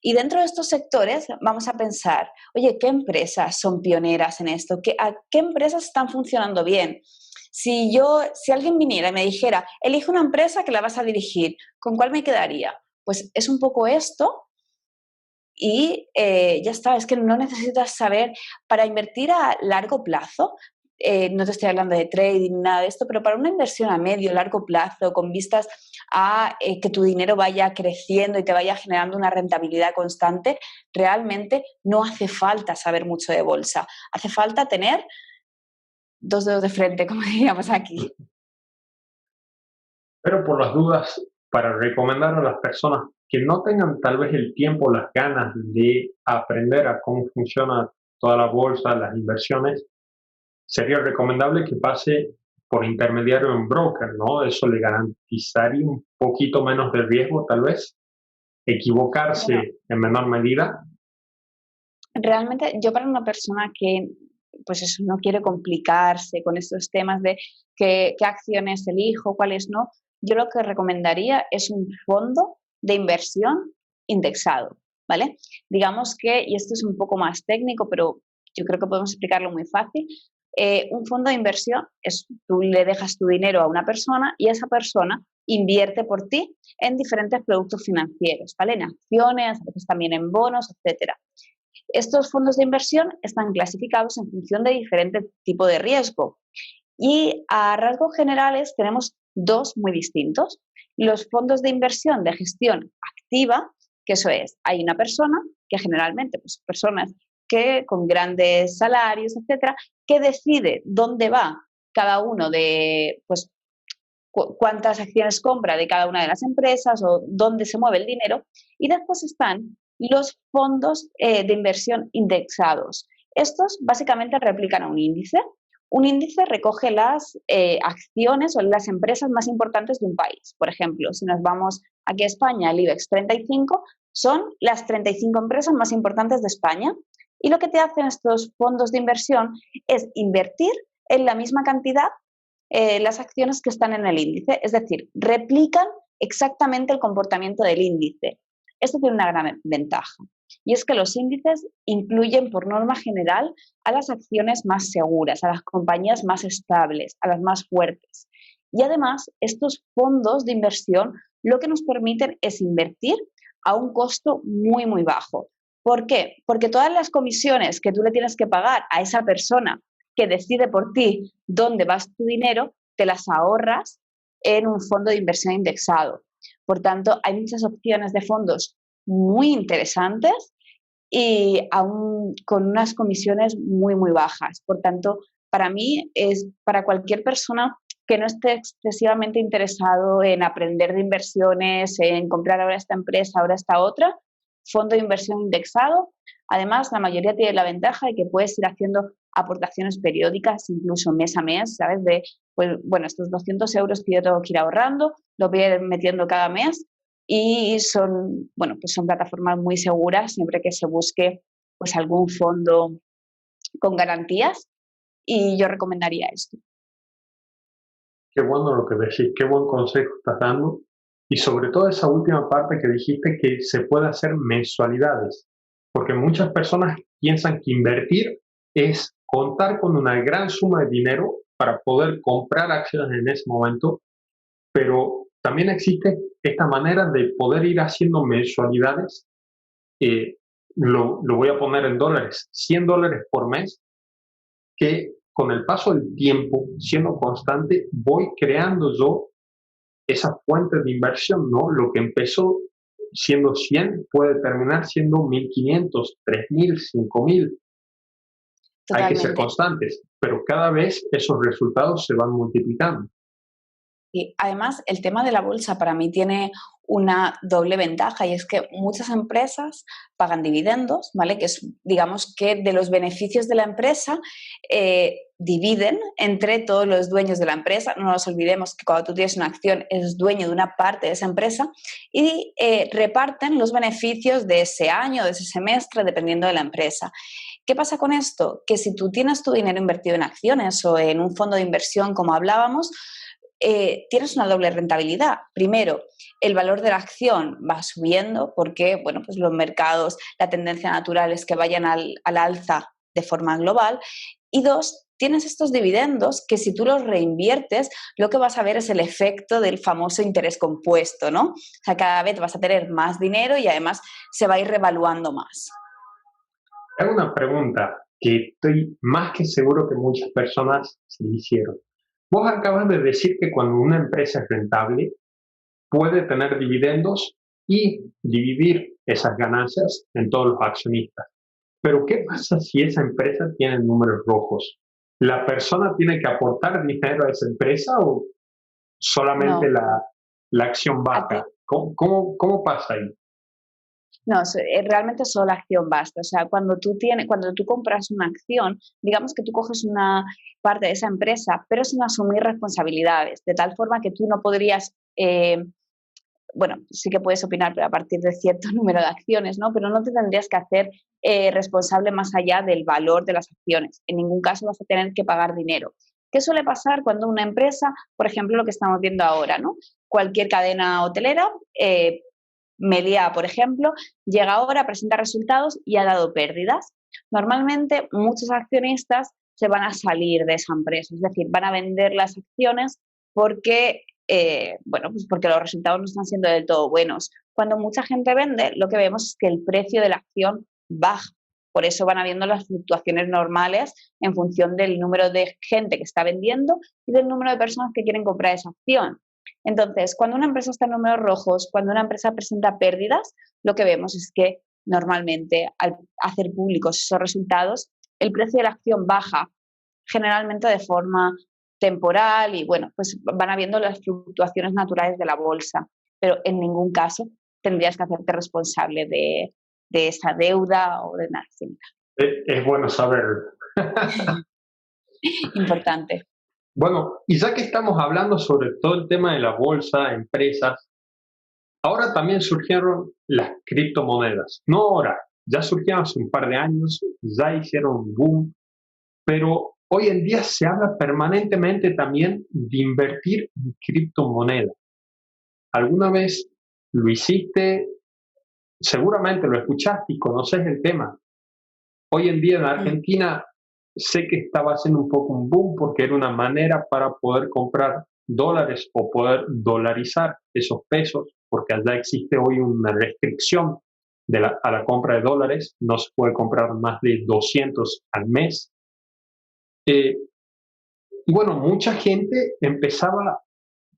Y dentro de estos sectores vamos a pensar, oye, ¿qué empresas son pioneras en esto? ¿Qué empresas están funcionando bien? Si alguien viniera y me dijera, elige una empresa que la vas a dirigir, ¿con cuál me quedaría? Pues es un poco esto y ya está, es que no necesitas saber, para invertir a largo plazo, no te estoy hablando de trading, nada de esto, pero para una inversión a medio, largo plazo, con vistas a que tu dinero vaya creciendo y te vaya generando una rentabilidad constante, realmente no hace falta saber mucho de bolsa. Hace falta tener dos dedos de frente, como diríamos aquí. Pero por las dudas, para recomendar a las personas que no tengan tal vez el tiempo, las ganas de aprender a cómo funciona toda la bolsa, las inversiones, sería recomendable que pase por intermediario en broker, ¿no? Eso le garantizaría un poquito menos de riesgo, tal vez, equivocarse Bueno, en menor medida. realmente yo para una persona que pues eso, no quiere complicarse con estos temas de qué acciones elijo, cuáles no, yo lo que recomendaría es un fondo de inversión indexado, ¿vale? Digamos que, y esto es un poco más técnico, pero yo creo que podemos explicarlo muy fácil, un fondo de inversión es tú le dejas tu dinero a una persona y esa persona invierte por ti en diferentes productos financieros, ¿vale? En acciones, a veces también en bonos, etcétera. Estos fondos de inversión están clasificados en función de diferentes tipos de riesgo y a rasgos generales tenemos dos muy distintos. Los fondos de inversión de gestión activa, que eso es, hay una persona, que generalmente, pues personas que con grandes salarios, etcétera, que decide dónde va cada uno de, pues, cuántas acciones compra de cada una de las empresas o dónde se mueve el dinero. Y después están los fondos de inversión indexados. Estos básicamente replican a un índice. Un índice recoge las acciones o las empresas más importantes de un país. Por ejemplo, si nos vamos aquí a España, el IBEX 35 son las 35 empresas más importantes de España. Y lo que te hacen estos fondos de inversión es invertir en la misma cantidad las acciones que están en el índice, es decir, replican exactamente el comportamiento del índice. Esto tiene una gran ventaja y es que los índices incluyen por norma general a las acciones más seguras, a las compañías más estables, a las más fuertes. Y además, estos fondos de inversión lo que nos permiten es invertir a un costo muy, muy bajo. ¿Por qué? Porque todas las comisiones que tú le tienes que pagar a esa persona que decide por ti dónde vas tu dinero, te las ahorras en un fondo de inversión indexado. Por tanto, hay muchas opciones de fondos muy interesantes y aún con unas comisiones muy, muy bajas. Por tanto, para mí es para cualquier persona que no esté excesivamente interesado en aprender de inversiones, en comprar ahora esta empresa, ahora esta otra, fondo de inversión indexado. Además, la mayoría tiene la ventaja de que puedes ir haciendo aportaciones periódicas, incluso mes a mes, ¿sabes? De, pues, bueno, estos 200 euros que yo tengo que ir ahorrando, los voy a ir metiendo cada mes y son, bueno, pues son plataformas muy seguras siempre que se busque pues algún fondo con garantías y yo recomendaría esto. Qué bueno lo que decís, qué buen consejo estás dando. Y sobre todo esa última parte que dijiste que se puede hacer mensualidades, porque muchas personas piensan que invertir es contar con una gran suma de dinero para poder comprar acciones en ese momento, pero también existe esta manera de poder ir haciendo mensualidades. eh, lo voy a poner en dólares, $100 por mes, que con el paso del tiempo, siendo constante, voy creando yo esa fuente de inversión, ¿no? Lo que empezó siendo 100 puede terminar siendo 1500, 3000, 5000. Hay que ser Totalmente. constantes, pero cada vez esos resultados se van multiplicando. Y además, el tema de la bolsa para mí tiene una doble ventaja y es que muchas empresas pagan dividendos, ¿vale? Que es, digamos, que de los beneficios de la empresa dividen entre todos los dueños de la empresa. No nos olvidemos que cuando tú tienes una acción eres dueño de una parte de esa empresa y reparten los beneficios de ese año, de ese semestre, dependiendo de la empresa. ¿Qué pasa con esto? Que si tú tienes tu dinero invertido en acciones o en un fondo de inversión, como hablábamos, tienes una doble rentabilidad. Primero, el valor de la acción va subiendo porque, bueno, pues los mercados, la tendencia natural es que vayan al alza de forma global. Y dos, tienes estos dividendos que si tú los reinviertes, lo que vas a ver es el efecto del famoso interés compuesto, ¿no? O sea, cada vez vas a tener más dinero y además se va a ir revaluando más. Hago una pregunta. que estoy más que seguro que muchas personas se hicieron. Vos acabas de decir que cuando una empresa es rentable, puede tener dividendos y dividir esas ganancias en todos los accionistas. Pero ¿qué pasa si esa empresa tiene números rojos? ¿La persona tiene que aportar dinero a esa empresa o solamente No, la acción a ti- baja? ¿Cómo pasa ahí? no, realmente solo la acción basta. O sea, cuando tú compras una acción, digamos que tú coges una parte de esa empresa, pero sin asumir responsabilidades, de tal forma que tú no podrías bueno, sí que puedes opinar, pero a partir de cierto número de acciones, ¿no? Pero no te tendrías que hacer responsable más allá del valor de las acciones. En ningún caso vas a tener que pagar dinero. ¿Qué suele pasar cuando una empresa, por ejemplo, lo que estamos viendo ahora, ¿no? Cualquier cadena hotelera, Meliá, por ejemplo, llega ahora, presenta resultados y ha dado pérdidas. Normalmente muchos accionistas se van a salir de esa empresa, es decir, van a vender las acciones porque, bueno, pues porque los resultados no están siendo del todo buenos. Cuando mucha gente vende, lo que vemos es que el precio de la acción baja. Por eso van habiendo las fluctuaciones normales en función del número de gente que está vendiendo y del número de personas que quieren comprar esa acción. Entonces, cuando una empresa está en números rojos, cuando una empresa presenta pérdidas, lo que vemos es que normalmente al hacer públicos esos resultados, el precio de la acción baja, generalmente de forma temporal y bueno, pues van habiendo las fluctuaciones naturales de la bolsa, pero en ningún caso tendrías que hacerte responsable de esa deuda o de nada similar. Es bueno saberlo. Importante. Bueno, y ya que estamos hablando sobre todo el tema de la bolsa, empresas, ahora también surgieron las criptomonedas. No ahora, ya surgieron hace un par de años, ya hicieron un boom, pero hoy en día se habla permanentemente también de invertir en criptomonedas. ¿Alguna vez lo hiciste? Seguramente lo escuchaste y conoces el tema. Hoy en día en Mm. Argentina sé que estaba haciendo un poco un boom porque era una manera para poder comprar dólares o poder dolarizar esos pesos, porque allá existe hoy una restricción a la compra de dólares, no se puede comprar más de 200 al mes. Eh, y bueno, mucha gente empezaba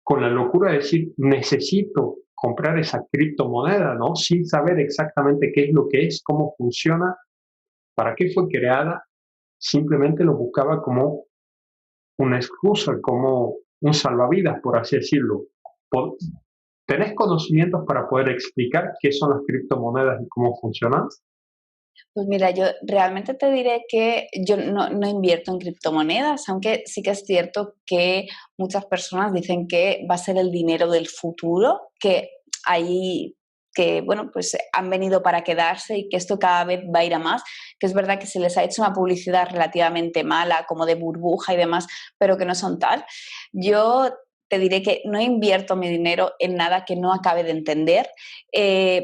con la locura de decir, necesito comprar esa criptomoneda, ¿no? Sin saber exactamente qué es lo que es, cómo funciona, para qué fue creada, simplemente lo buscaba como una excusa, como un salvavidas, por así decirlo. ¿Tenés conocimientos para poder explicar qué son las criptomonedas y cómo funcionan? Pues mira, yo realmente te diré que yo no invierto en criptomonedas, aunque sí que es cierto que muchas personas dicen que va a ser el dinero del futuro, que ahí que bueno, pues han venido para quedarse y que esto cada vez va a ir a más, que es verdad que se les ha hecho una publicidad relativamente mala, como de burbuja y demás, pero que no son tal. Yo te diré que no invierto mi dinero en nada que no acabe de entender.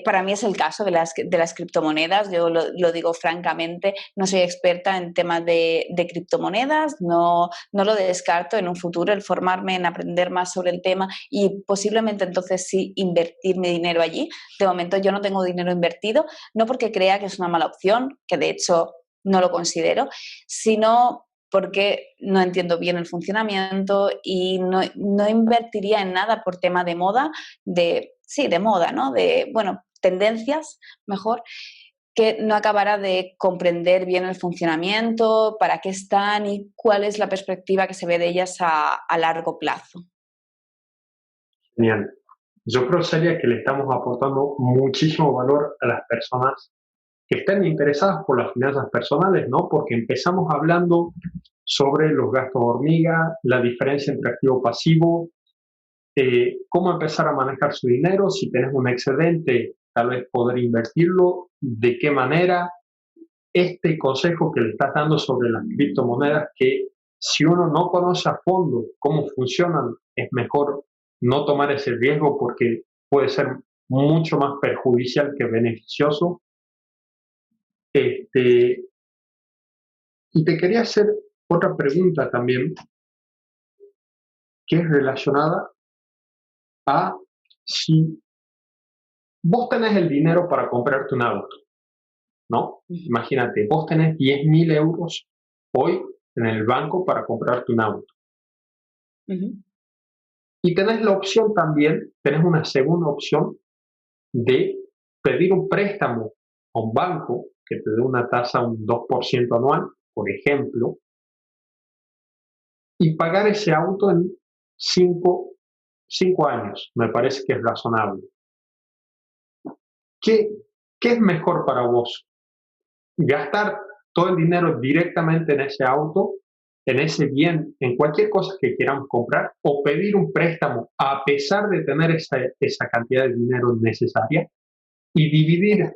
Para mí es el caso de las criptomonedas, yo lo digo francamente, no soy experta en temas de criptomonedas, no lo descarto en un futuro el formarme, en aprender más sobre el tema y posiblemente entonces sí invertir mi dinero allí. De momento yo no tengo dinero invertido, no porque crea que es una mala opción, que de hecho no lo considero, sino porque no entiendo bien el funcionamiento y no invertiría en nada por tema de moda, sí, de moda, ¿no? De, bueno, tendencias, mejor, que no acabara de comprender bien el funcionamiento, para qué están y cuál es la perspectiva que se ve de ellas a largo plazo. Genial. Yo creo, Celia, que le estamos aportando muchísimo valor a las personas que estén interesadas por las finanzas personales, ¿no? Porque empezamos hablando sobre los gastos hormiga, la diferencia entre activo pasivo, cómo empezar a manejar su dinero, si tienes un excedente, tal vez poder invertirlo, de qué manera. Este consejo que le estás dando sobre las criptomonedas, que si uno no conoce a fondo cómo funcionan, es mejor no tomar ese riesgo porque puede ser mucho más perjudicial que beneficioso. Este, y te quería hacer otra pregunta también, que es relacionada a si vos tenés el dinero para comprarte un auto, ¿no? Ujú, Imagínate, vos tenés 10.000 euros hoy en el banco para comprarte un auto. ujú. Y tenés la opción también, tenés una segunda opción de pedir un préstamo a un banco que te dé una tasa un 2% anual, por ejemplo, y pagar ese auto en 5 años. Me parece que es razonable. ¿Qué, ¿Qué es mejor para vos? ¿Gastar todo el dinero directamente en ese auto, en ese bien, en cualquier cosa que queramos comprar, o pedir un préstamo a pesar de tener esa cantidad de dinero necesaria y dividir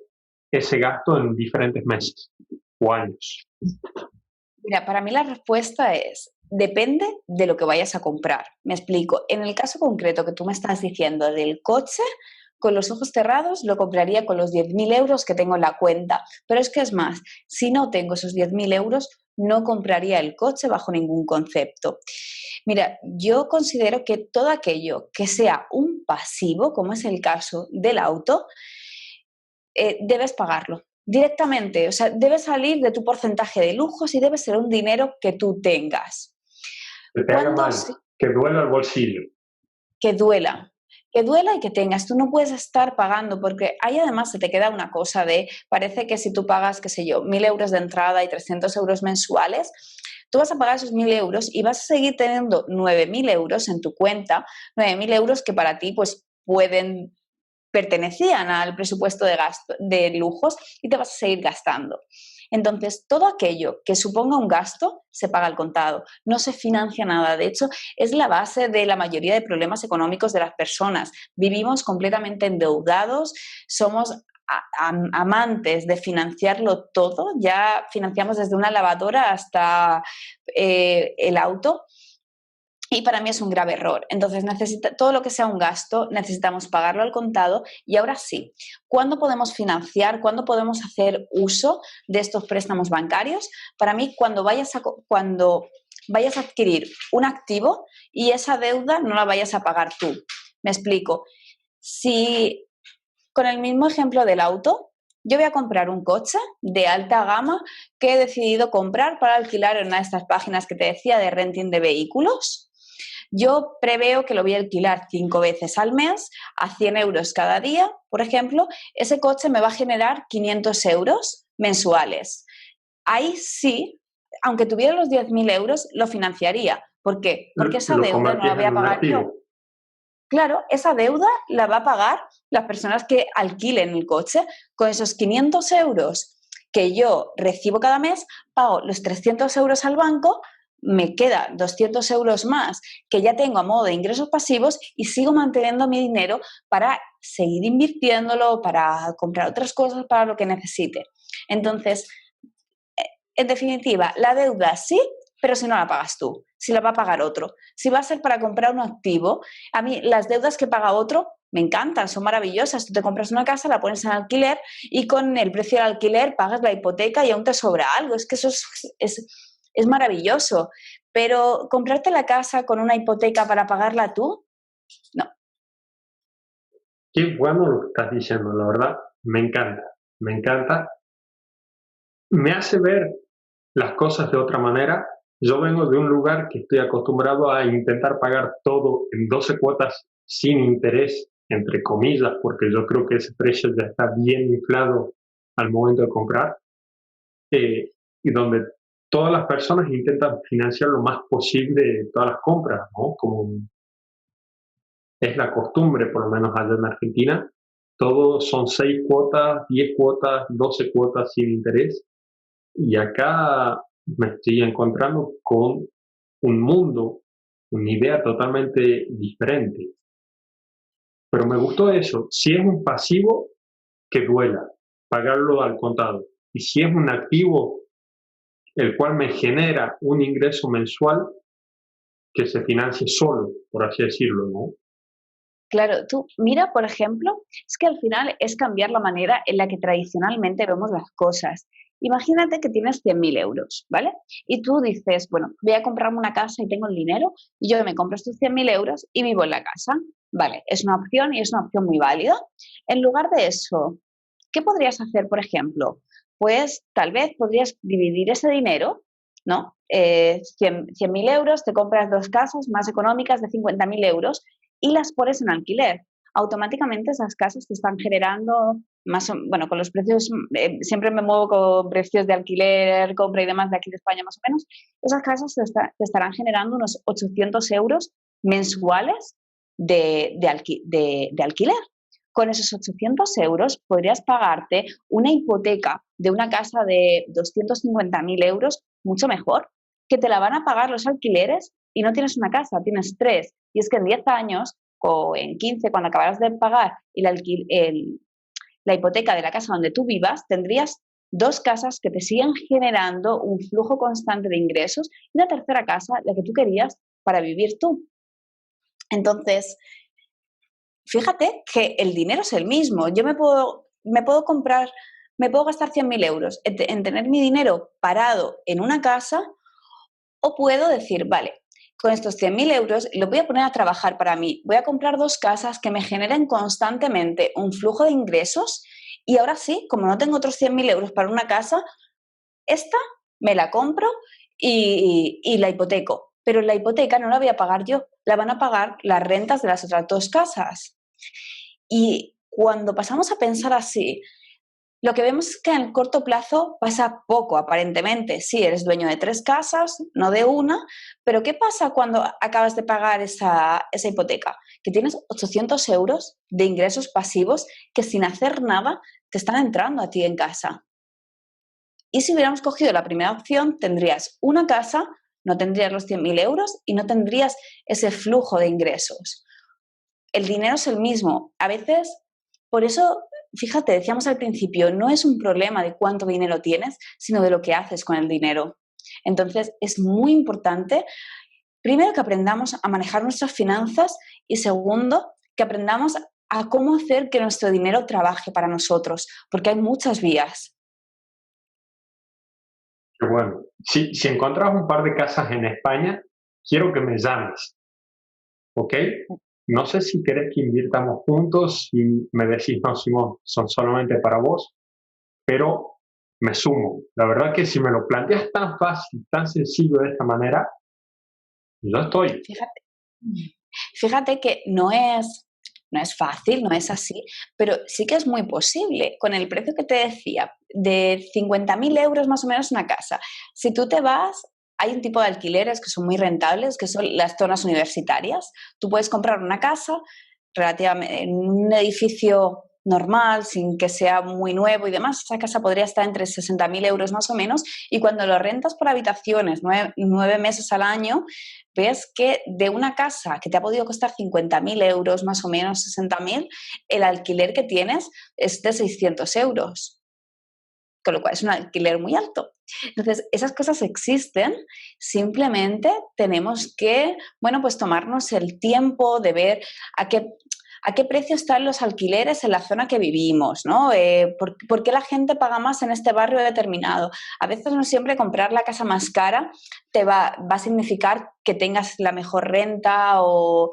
ese gasto en diferentes meses o años? Mira, para mí la respuesta es, depende de lo que vayas a comprar. Me explico. En el caso concreto que tú me estás diciendo del coche, con los ojos cerrados lo compraría con los 10.000 euros que tengo en la cuenta. Pero es que es más, si no tengo esos 10.000 euros, no compraría el coche bajo ningún concepto. Mira, yo considero que todo aquello que sea un pasivo, como es el caso del auto, debes pagarlo directamente. O sea, debe salir de tu porcentaje de lujos y debe ser un dinero que tú tengas. Que te haga Cuando mal, que duela el bolsillo. que duela, que duela y que tengas. Tú no puedes estar pagando porque ahí además se te queda una cosa de, parece que si tú pagas, qué sé yo, 1.000 euros de entrada y 300 euros mensuales, tú vas a pagar esos 1.000 euros y vas a seguir teniendo 9.000 euros en tu cuenta, 9.000 euros que para ti pues pertenecían al presupuesto de gasto, de lujos y te vas a seguir gastando. Entonces, todo aquello que suponga un gasto se paga al contado, no se financia nada. De hecho, es la base de la mayoría de problemas económicos de las personas. Vivimos completamente endeudados, somos amantes de financiarlo todo, ya financiamos desde una lavadora hasta el auto. Y para mí es un grave error. Entonces, todo lo que sea un gasto, necesitamos pagarlo al contado. Y ahora sí, ¿cuándo podemos financiar? ¿Cuándo podemos hacer uso de estos préstamos bancarios? Para mí, cuando vayas a adquirir un activo y esa deuda no la vayas a pagar tú. Me explico. Si con el mismo ejemplo del auto, yo voy a comprar un coche de alta gama que he decidido comprar para alquilar en una de estas páginas que te decía de renting de vehículos. Yo preveo que lo voy a alquilar 5 veces al mes a 100 euros cada día, por ejemplo. Ese coche me va a generar 500 euros mensuales. Ahí sí, aunque tuviera los 10.000 euros, lo financiaría. ¿Por qué? Porque esa Lo deuda no la convertís voy en a un pagar yo. activo. Claro, esa deuda la va a pagar las personas que alquilen el coche. Con esos 500 euros que yo recibo cada mes, pago los 300 euros al banco, me queda 200 euros más que ya tengo a modo de ingresos pasivos y sigo manteniendo mi dinero para seguir invirtiéndolo, para comprar otras cosas, para lo que necesite. Entonces, en definitiva, la deuda sí, pero si no la pagas tú, si la va a pagar otro. Si va a ser para comprar un activo, a mí las deudas que paga otro me encantan, son maravillosas. Tú te compras una casa, la pones en alquiler y con el precio del alquiler pagas la hipoteca y aún te sobra algo. Es que eso es maravilloso. Pero comprarte la casa con una hipoteca para pagarla tú, no. Qué bueno lo que estás diciendo, la verdad, me encanta, me encanta. Me hace ver las cosas de otra manera. Yo vengo de un lugar que estoy acostumbrado a intentar pagar todo en 12 cuotas sin interés, entre comillas, porque yo creo que ese precio ya está bien inflado al momento de comprar, y donde todas las personas intentan financiar lo más posible todas las compras, ¿no? Como es la costumbre, por lo menos allá en Argentina, todos son 6 cuotas, 10 cuotas, 12 cuotas sin interés. Y acá me estoy encontrando con un mundo, una idea totalmente diferente. Pero me gustó eso. Si es un pasivo, que duela, pagarlo al contado. Y si es un activo, el cual me genera un ingreso mensual, que se financie solo, por así decirlo, ¿no? Claro, tú mira, por ejemplo, es que al final es cambiar la manera en la que tradicionalmente vemos las cosas. Imagínate que tienes 100.000 euros, ¿vale? Y tú dices, bueno, voy a comprarme una casa y tengo el dinero, y yo me compro estos 100.000 euros y vivo en la casa. Vale, es una opción y es una opción muy válida. En lugar de eso, ¿qué podrías hacer, por ejemplo? pues tal vez podrías dividir ese dinero, ¿no? 100.000 euros, te compras 2 casas más económicas de 50.000 euros y las pones en alquiler. Automáticamente esas casas te están generando bueno, con los precios, siempre me muevo con precios de alquiler, compra y demás de aquí de España más o menos, esas casas te estarán generando unos 800 euros mensuales de alquiler. Con esos 800 euros podrías pagarte una hipoteca de una casa de 250.000 euros mucho mejor, que te la van a pagar los alquileres y no tienes una casa, tienes 3. Y es que en 10 años o en 15, cuando acabarás de pagar la hipoteca de la casa donde tú vivas, tendrías 2 casas que te siguen generando un flujo constante de ingresos y una tercera casa, la que tú querías para vivir tú. Entonces, fíjate que el dinero es el mismo. Yo me puedo gastar 100.000 euros en tener mi dinero parado en una casa, o puedo decir, vale, con estos 100.000 euros lo voy a poner a trabajar para mí. Voy a comprar 2 casas que me generen constantemente un flujo de ingresos y ahora sí, como no tengo otros 100.000 euros para una casa, esta me la compro y la hipoteco. Pero la hipoteca no la voy a pagar yo, la van a pagar las rentas de las otras 2 casas. Y cuando pasamos a pensar así, lo que vemos es que en el corto plazo pasa poco, aparentemente. Sí, eres dueño de 3 casas, no de una, pero ¿qué pasa cuando acabas de pagar esa hipoteca? Que tienes 800 euros de ingresos pasivos que sin hacer nada te están entrando a ti en casa. Y si hubiéramos cogido la primera opción, tendrías una casa, no tendrías los 100.000 euros y no tendrías ese flujo de ingresos. El dinero es el mismo. A veces, por eso, fíjate, decíamos al principio, no es un problema de cuánto dinero tienes, sino de lo que haces con el dinero. Entonces, es muy importante, primero, que aprendamos a manejar nuestras finanzas y segundo, que aprendamos a cómo hacer que nuestro dinero trabaje para nosotros, porque hay muchas vías. Qué bueno. Si encuentras un par de casas en España, quiero que me llames, ¿ok? No sé si querés que invirtamos juntos y me decís, no, Simón, son solamente para vos, pero me sumo. La verdad que si me lo planteas tan fácil, tan sencillo de esta manera, yo estoy. Fíjate que no es fácil, no es así, pero sí que es muy posible. Con el precio que te decía, de 50.000 euros más o menos una casa. Si tú te vas, hay un tipo de alquileres que son muy rentables, que son las zonas universitarias. Tú puedes comprar una casa relativamente en un edificio normal, sin que sea muy nuevo y demás. Esa casa podría estar entre 60.000 euros más o menos, y cuando lo rentas por habitaciones 9 meses al año, ves que de una casa que te ha podido costar 50.000 euros, más o menos 60.000, el alquiler que tienes es de 600 euros, con lo cual es un alquiler muy alto. Entonces, esas cosas existen, simplemente tenemos que, bueno, pues tomarnos el tiempo de ver a qué precio están los alquileres en la zona que vivimos, ¿no? ¿Por qué la gente paga más en este barrio determinado? A veces no siempre comprar la casa más cara te va a significar que tengas la mejor renta o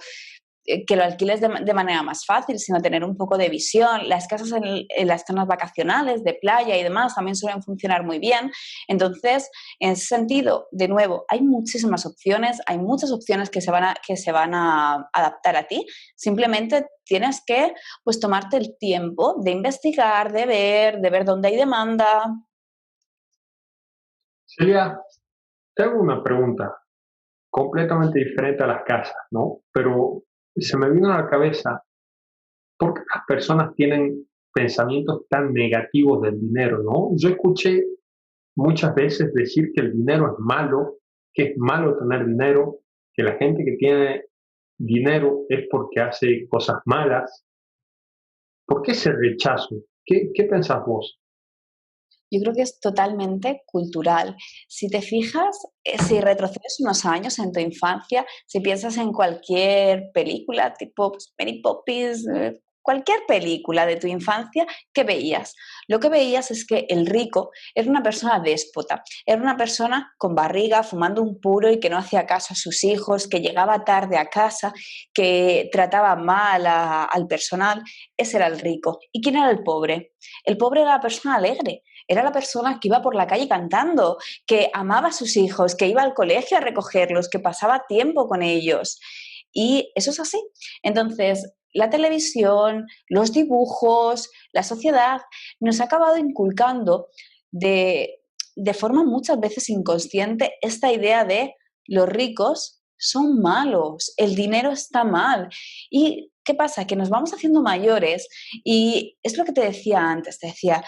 que lo alquiles de manera más fácil, sino tener un poco de visión. Las casas en las zonas vacacionales, de playa y demás, también suelen funcionar muy bien. Entonces, en ese sentido, de nuevo, hay muchísimas opciones, hay muchas opciones que se van a adaptar a ti. Simplemente tienes que, pues, tomarte el tiempo de investigar, de ver dónde hay demanda. Celia, te hago una pregunta completamente diferente a las casas, ¿no? Pero se me vino a la cabeza, ¿por qué las personas tienen pensamientos tan negativos del dinero, ¿no? Yo escuché muchas veces decir que el dinero es malo, que es malo tener dinero, que la gente que tiene dinero es porque hace cosas malas. ¿Por qué ese rechazo? ¿Qué pensás vos? Yo creo que es totalmente cultural. Si te fijas, si retrocedes unos años en tu infancia, si piensas en cualquier película tipo, pues, Mary Poppins, cualquier película de tu infancia, ¿qué veías? Lo que veías es que el rico era una persona déspota, era una persona con barriga, fumando un puro y que no hacía caso a sus hijos, que llegaba tarde a casa, que trataba mal al personal. Ese era el rico. ¿Y quién era el pobre? El pobre era la persona alegre, era la persona que iba por la calle cantando, que amaba a sus hijos, que iba al colegio a recogerlos, que pasaba tiempo con ellos. Y eso es así. Entonces, la televisión, los dibujos, la sociedad nos ha acabado inculcando de, de forma muchas veces inconsciente esta idea de los ricos son malos, el dinero está mal. ¿Y qué pasa? Que nos vamos haciendo mayores y es lo que te decía antes, te decía,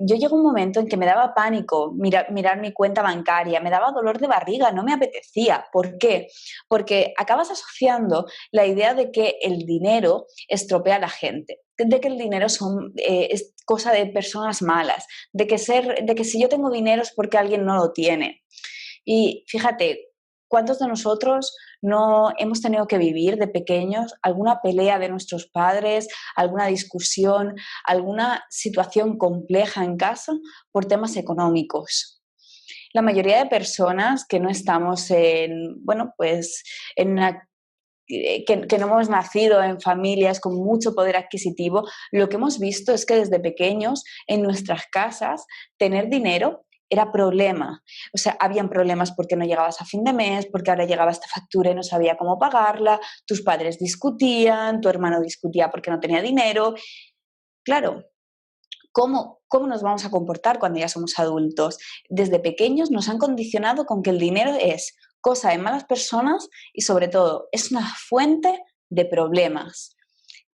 yo llegó un momento en que me daba pánico mirar mi cuenta bancaria, me daba dolor de barriga, no me apetecía. ¿Por qué? Porque acabas asociando la idea de que el dinero estropea a la gente, de que el dinero es cosa de personas malas, de que si yo tengo dinero es porque alguien no lo tiene. Y fíjate, ¿cuántos de nosotros no hemos tenido que vivir de pequeños alguna pelea de nuestros padres, alguna discusión, alguna situación compleja en casa por temas económicos? La mayoría de personas que no estamos bueno, pues en una que no hemos nacido en familias con mucho poder adquisitivo, lo que hemos visto es que desde pequeños en nuestras casas tener dinero era problema. O sea, habían problemas porque no llegabas a fin de mes, porque ahora llegaba esta factura y no sabía cómo pagarla, tus padres discutían, tu hermano discutía porque no tenía dinero. Claro, ¿cómo nos vamos a comportar cuando ya somos adultos? Desde pequeños nos han condicionado con que el dinero es cosa de malas personas y sobre todo es una fuente de problemas.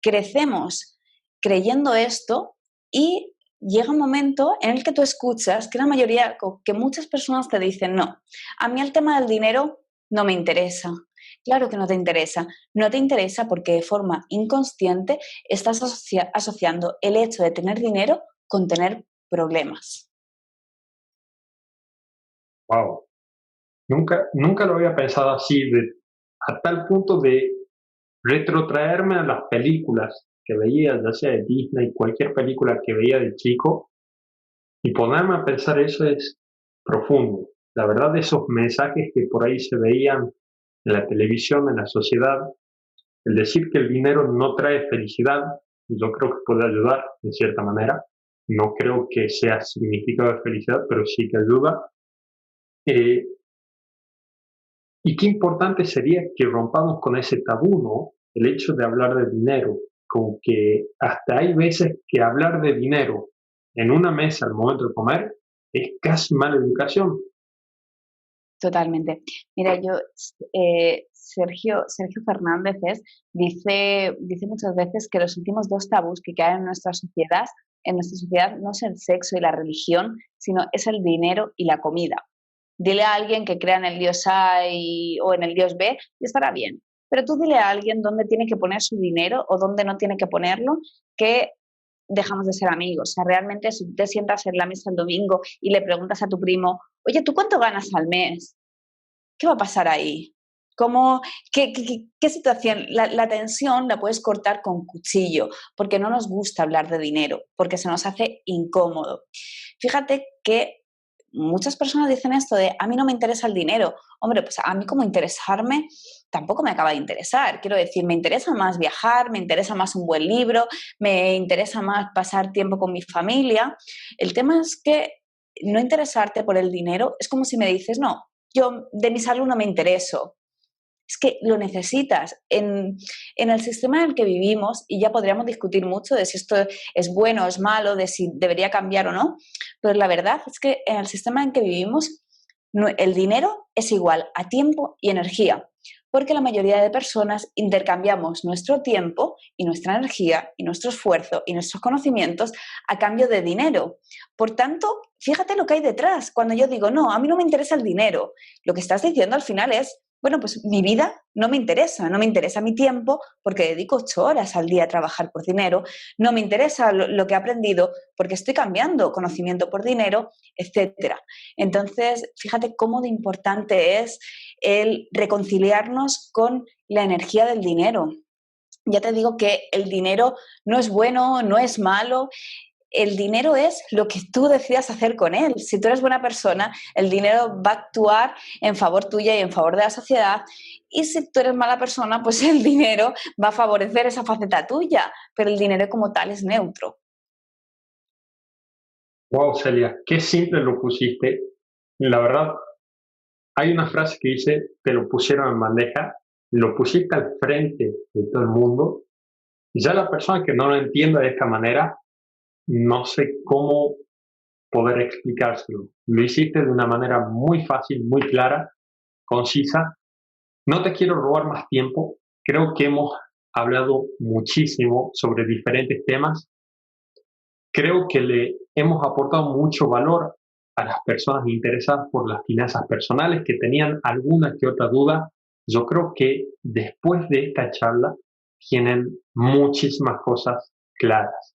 Crecemos creyendo esto y llega un momento en el que tú escuchas que muchas personas te dicen, no, a mí el tema del dinero no me interesa. Claro que no te interesa. No te interesa porque de forma inconsciente estás asociando el hecho de tener dinero con tener problemas. Wow, nunca lo había pensado así, a tal punto de retrotraerme a las películas que veía, ya sea de Disney, cualquier película que veía de chico, y ponerme a pensar eso es profundo. La verdad, esos mensajes que por ahí se veían en la televisión, en la sociedad, el decir que el dinero no trae felicidad, yo creo que puede ayudar de cierta manera. No creo que sea significado de felicidad, pero sí que ayuda. Eh, y qué importante sería que rompamos con ese tabú, ¿no? El hecho de hablar de dinero, como que hasta hay veces que hablar de dinero en una mesa al momento de comer es casi mala educación. Totalmente. Mira, Sergio Fernández dice muchas veces que los últimos dos tabús que quedan en nuestra sociedad no es el sexo y la religión, sino es el dinero y la comida. Dile a alguien que crea en el dios o en el dios B y estará bien. Pero tú dile a alguien dónde tiene que poner su dinero o dónde no tiene que ponerlo, que dejamos de ser amigos. O sea, realmente si tú te sientas en la mesa el domingo y le preguntas a tu primo, oye, ¿tú cuánto ganas al mes? ¿Qué va a pasar ahí? ¿Qué situación? La tensión la puedes cortar con cuchillo, porque no nos gusta hablar de dinero, porque se nos hace incómodo. Fíjate que muchas personas dicen esto de a mí no me interesa el dinero. Hombre, pues a mí como interesarme tampoco me acaba de interesar. Quiero decir, me interesa más viajar, me interesa más un buen libro, me interesa más pasar tiempo con mi familia. El tema es que no interesarte por el dinero es como si me dices, no, yo de mi salud no me intereso. Es que lo necesitas. En el sistema en el que vivimos, y ya podríamos discutir mucho de si esto es bueno o es malo, de si debería cambiar o no, pero la verdad es que en el sistema en que vivimos, el dinero es igual a tiempo y energía, porque la mayoría de personas intercambiamos nuestro tiempo y nuestra energía y nuestro esfuerzo y nuestros conocimientos a cambio de dinero. Por tanto, fíjate lo que hay detrás. Cuando yo digo, no, a mí no me interesa el dinero, lo que estás diciendo al final es, bueno, pues mi vida no me interesa mi tiempo porque dedico 8 horas al día a trabajar por dinero, no me interesa lo que he aprendido porque estoy cambiando conocimiento por dinero, etcétera. Entonces, fíjate cómo de importante es el reconciliarnos con la energía del dinero. Ya te digo que el dinero no es bueno, no es malo. El dinero es lo que tú decidas hacer con él. Si tú eres buena persona, el dinero va a actuar en favor tuya y en favor de la sociedad. Y si tú eres mala persona, pues el dinero va a favorecer esa faceta tuya. Pero el dinero como tal es neutro. Wow, Celia, qué simple lo pusiste. La verdad, hay una frase que dice, te lo pusieron en bandeja, lo pusiste al frente de todo el mundo. Y ya la persona que no lo entienda de esta manera, no sé cómo poder explicárselo. Lo hiciste de una manera muy fácil, muy clara, concisa. No te quiero robar más tiempo. Creo que hemos hablado muchísimo sobre diferentes temas. Creo que le hemos aportado mucho valor a las personas interesadas por las finanzas personales que tenían alguna que otra duda. Yo creo que después de esta charla tienen muchísimas cosas claras.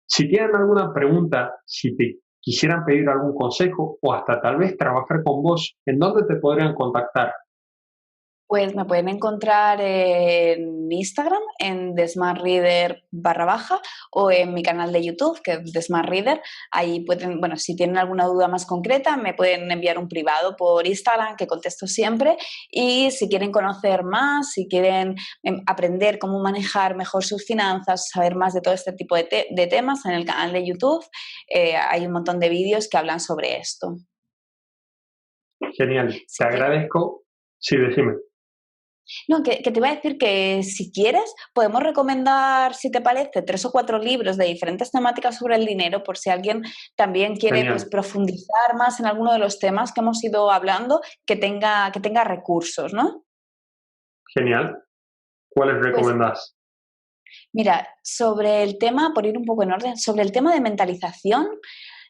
Si tienen alguna pregunta, si te quisieran pedir algún consejo o hasta tal vez trabajar con vos, ¿en dónde te podrían contactar? Pues me pueden encontrar en Instagram, en TheSmartReader _, o en mi canal de YouTube, que es TheSmartReader. Ahí pueden, bueno, si tienen alguna duda más concreta, me pueden enviar un privado por Instagram, que contesto siempre. Y si quieren conocer más, si quieren aprender cómo manejar mejor sus finanzas, saber más de todo este tipo de temas, en el canal de YouTube hay un montón de vídeos que hablan sobre esto. Genial, te Si quieres. agradezco. Sí, decime. No, que te iba a decir que si quieres, podemos recomendar, si te parece, 3 o 4 libros de diferentes temáticas sobre el dinero, por si alguien también quiere pues, Genial, profundizar más en alguno de los temas que hemos ido hablando, que tenga recursos, ¿no? genial. ¿Cuáles Pues recomendás? mira, sobre el tema, por ir un poco en orden, sobre el tema de mentalización,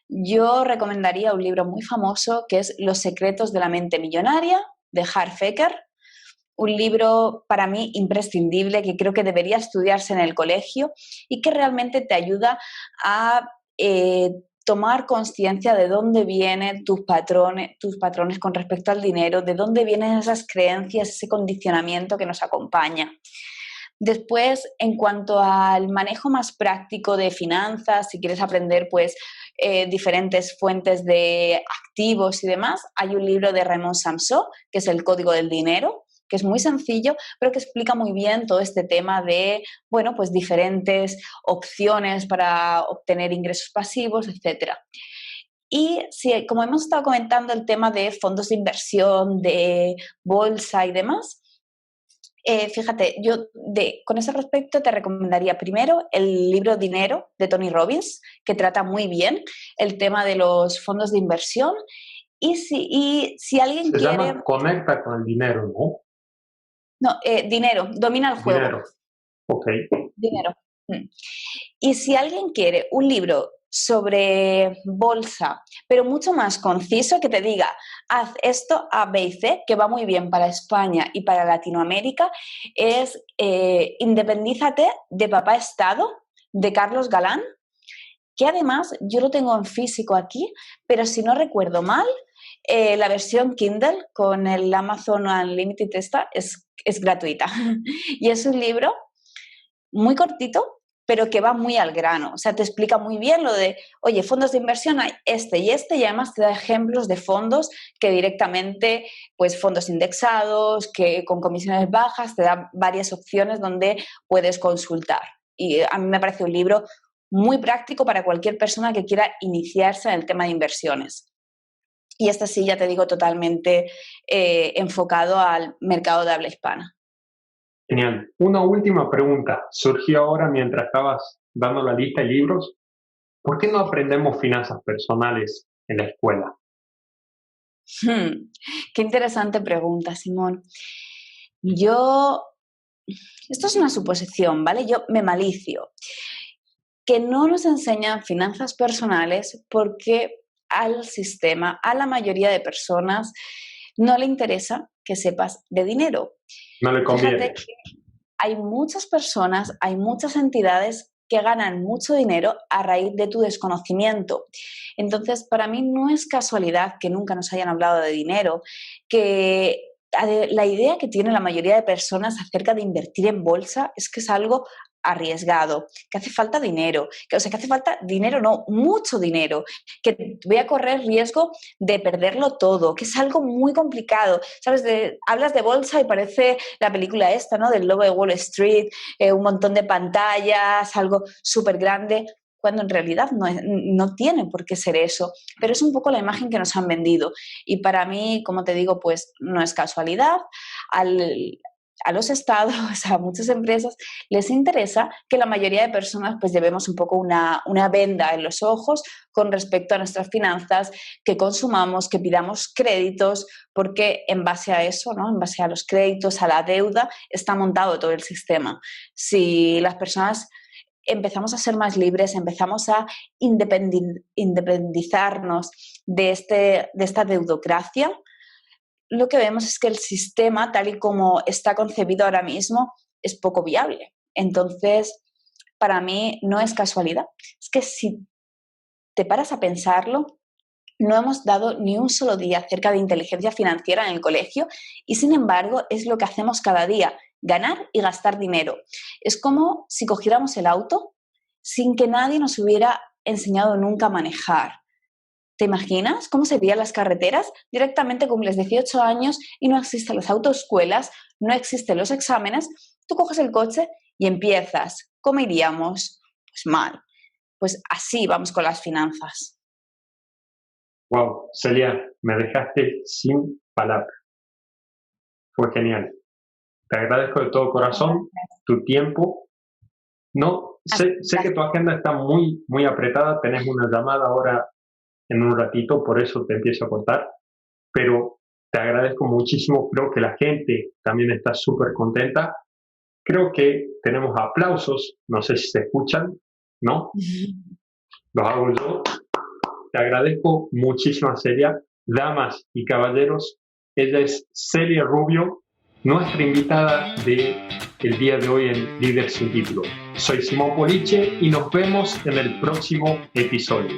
yo recomendaría un libro muy famoso que es Los secretos de la mente millonaria, de Harv Eker. Un libro para mí imprescindible que creo que debería estudiarse en el colegio y que realmente te ayuda a tomar conciencia de dónde vienen tus patrones con respecto al dinero, de dónde vienen esas creencias, ese condicionamiento que nos acompaña. Después, en cuanto al manejo más práctico de finanzas, si quieres aprender pues diferentes fuentes de activos y demás, hay un libro de Raymond Samson, que es El Código del Dinero, que es muy sencillo, pero que explica muy bien todo este tema de, bueno, pues diferentes opciones para obtener ingresos pasivos, etcétera. Y si, como hemos estado comentando, el tema de fondos de inversión, de bolsa y demás, fíjate, yo con ese respecto te recomendaría primero el libro Dinero de Tony Robbins, que trata muy bien el tema de los fondos de inversión. Y si alguien Se quiere, llama Conecta con el dinero, ¿no? no, dinero, domina el juego, Dinero. Ok, dinero. Mm. Y si alguien quiere un libro sobre bolsa, pero mucho más conciso, que te diga, haz esto A, B y C, que va muy bien para España y para Latinoamérica, es Independízate de Papá Estado, de Carlos Galán, que además yo lo tengo en físico aquí, pero si no recuerdo mal, la versión Kindle con el Amazon Unlimited esta es gratuita. Y es un libro muy cortito, pero que va muy al grano. O sea, te explica muy bien lo de, oye, fondos de inversión hay este y este, y además te da ejemplos de fondos que directamente, pues fondos indexados, que con comisiones bajas, te da varias opciones donde puedes consultar. Y a mí me parece un libro muy práctico para cualquier persona que quiera iniciarse en el tema de inversiones. Y este sí, ya te digo, totalmente enfocado al mercado de habla hispana. genial. Una última pregunta. Surgió ahora mientras estabas dando la lista de libros. ¿Por qué no aprendemos finanzas personales en la escuela? Hmm, Qué interesante pregunta, Simón. Yo, esto es una suposición, ¿vale? Yo me malicio, que no nos enseñan finanzas personales porque al sistema, a la mayoría de personas, no le interesa que sepas de dinero. No le Fíjate conviene. que hay muchas personas, hay muchas entidades que ganan mucho dinero a raíz de tu desconocimiento. Entonces, para mí no es casualidad que nunca nos hayan hablado de dinero, que la idea que tiene la mayoría de personas acerca de invertir en bolsa es que es algo arriesgado, que hace falta dinero, que hace falta dinero, no, mucho dinero, que voy a correr riesgo de perderlo todo, que es algo muy complicado, ¿sabes? Hablas de bolsa y parece la película esta, ¿no? Del lobo de Wall Street, un montón de pantallas, algo súper grande, cuando en realidad no tiene por qué ser eso, pero es un poco la imagen que nos han vendido y para mí, como te digo, pues no es casualidad. A los estados, a muchas empresas, les interesa que la mayoría de personas pues llevemos un poco una venda en los ojos con respecto a nuestras finanzas, que consumamos, que pidamos créditos, porque en base a eso, ¿no? En base a los créditos, a la deuda, está montado todo el sistema. Si las personas empezamos a ser más libres, empezamos a independizarnos de esta deudocracia, lo que vemos es que el sistema, tal y como está concebido ahora mismo, es poco viable. Entonces, para mí no es casualidad. Es que si te paras a pensarlo, no hemos dado ni un solo día acerca de inteligencia financiera en el colegio y, sin embargo, es lo que hacemos cada día, ganar y gastar dinero. Es como si cogiéramos el auto sin que nadie nos hubiera enseñado nunca a manejar. ¿Te imaginas cómo serían las carreteras? Directamente cumples 18 años y no existen las autoescuelas, no existen los exámenes, tú coges el coche y empiezas. ¿Cómo iríamos? Pues mal. Pues así vamos con las finanzas. Wow, Celia, me dejaste sin palabras. Fue genial. Te agradezco de todo corazón tu tiempo. No, sé que tu agenda está muy, muy apretada. Tenés una llamada ahora en un ratito, por eso te empiezo a contar, pero te agradezco muchísimo, creo que la gente también está súper contenta, creo que tenemos aplausos, no sé si se escuchan, ¿no? Los hago yo. Te agradezco muchísimo, Celia. Damas y caballeros, ella es Celia Rubio, nuestra invitada del día de hoy en Líder Sin Título. Soy Simón Poliche y nos vemos en el próximo episodio.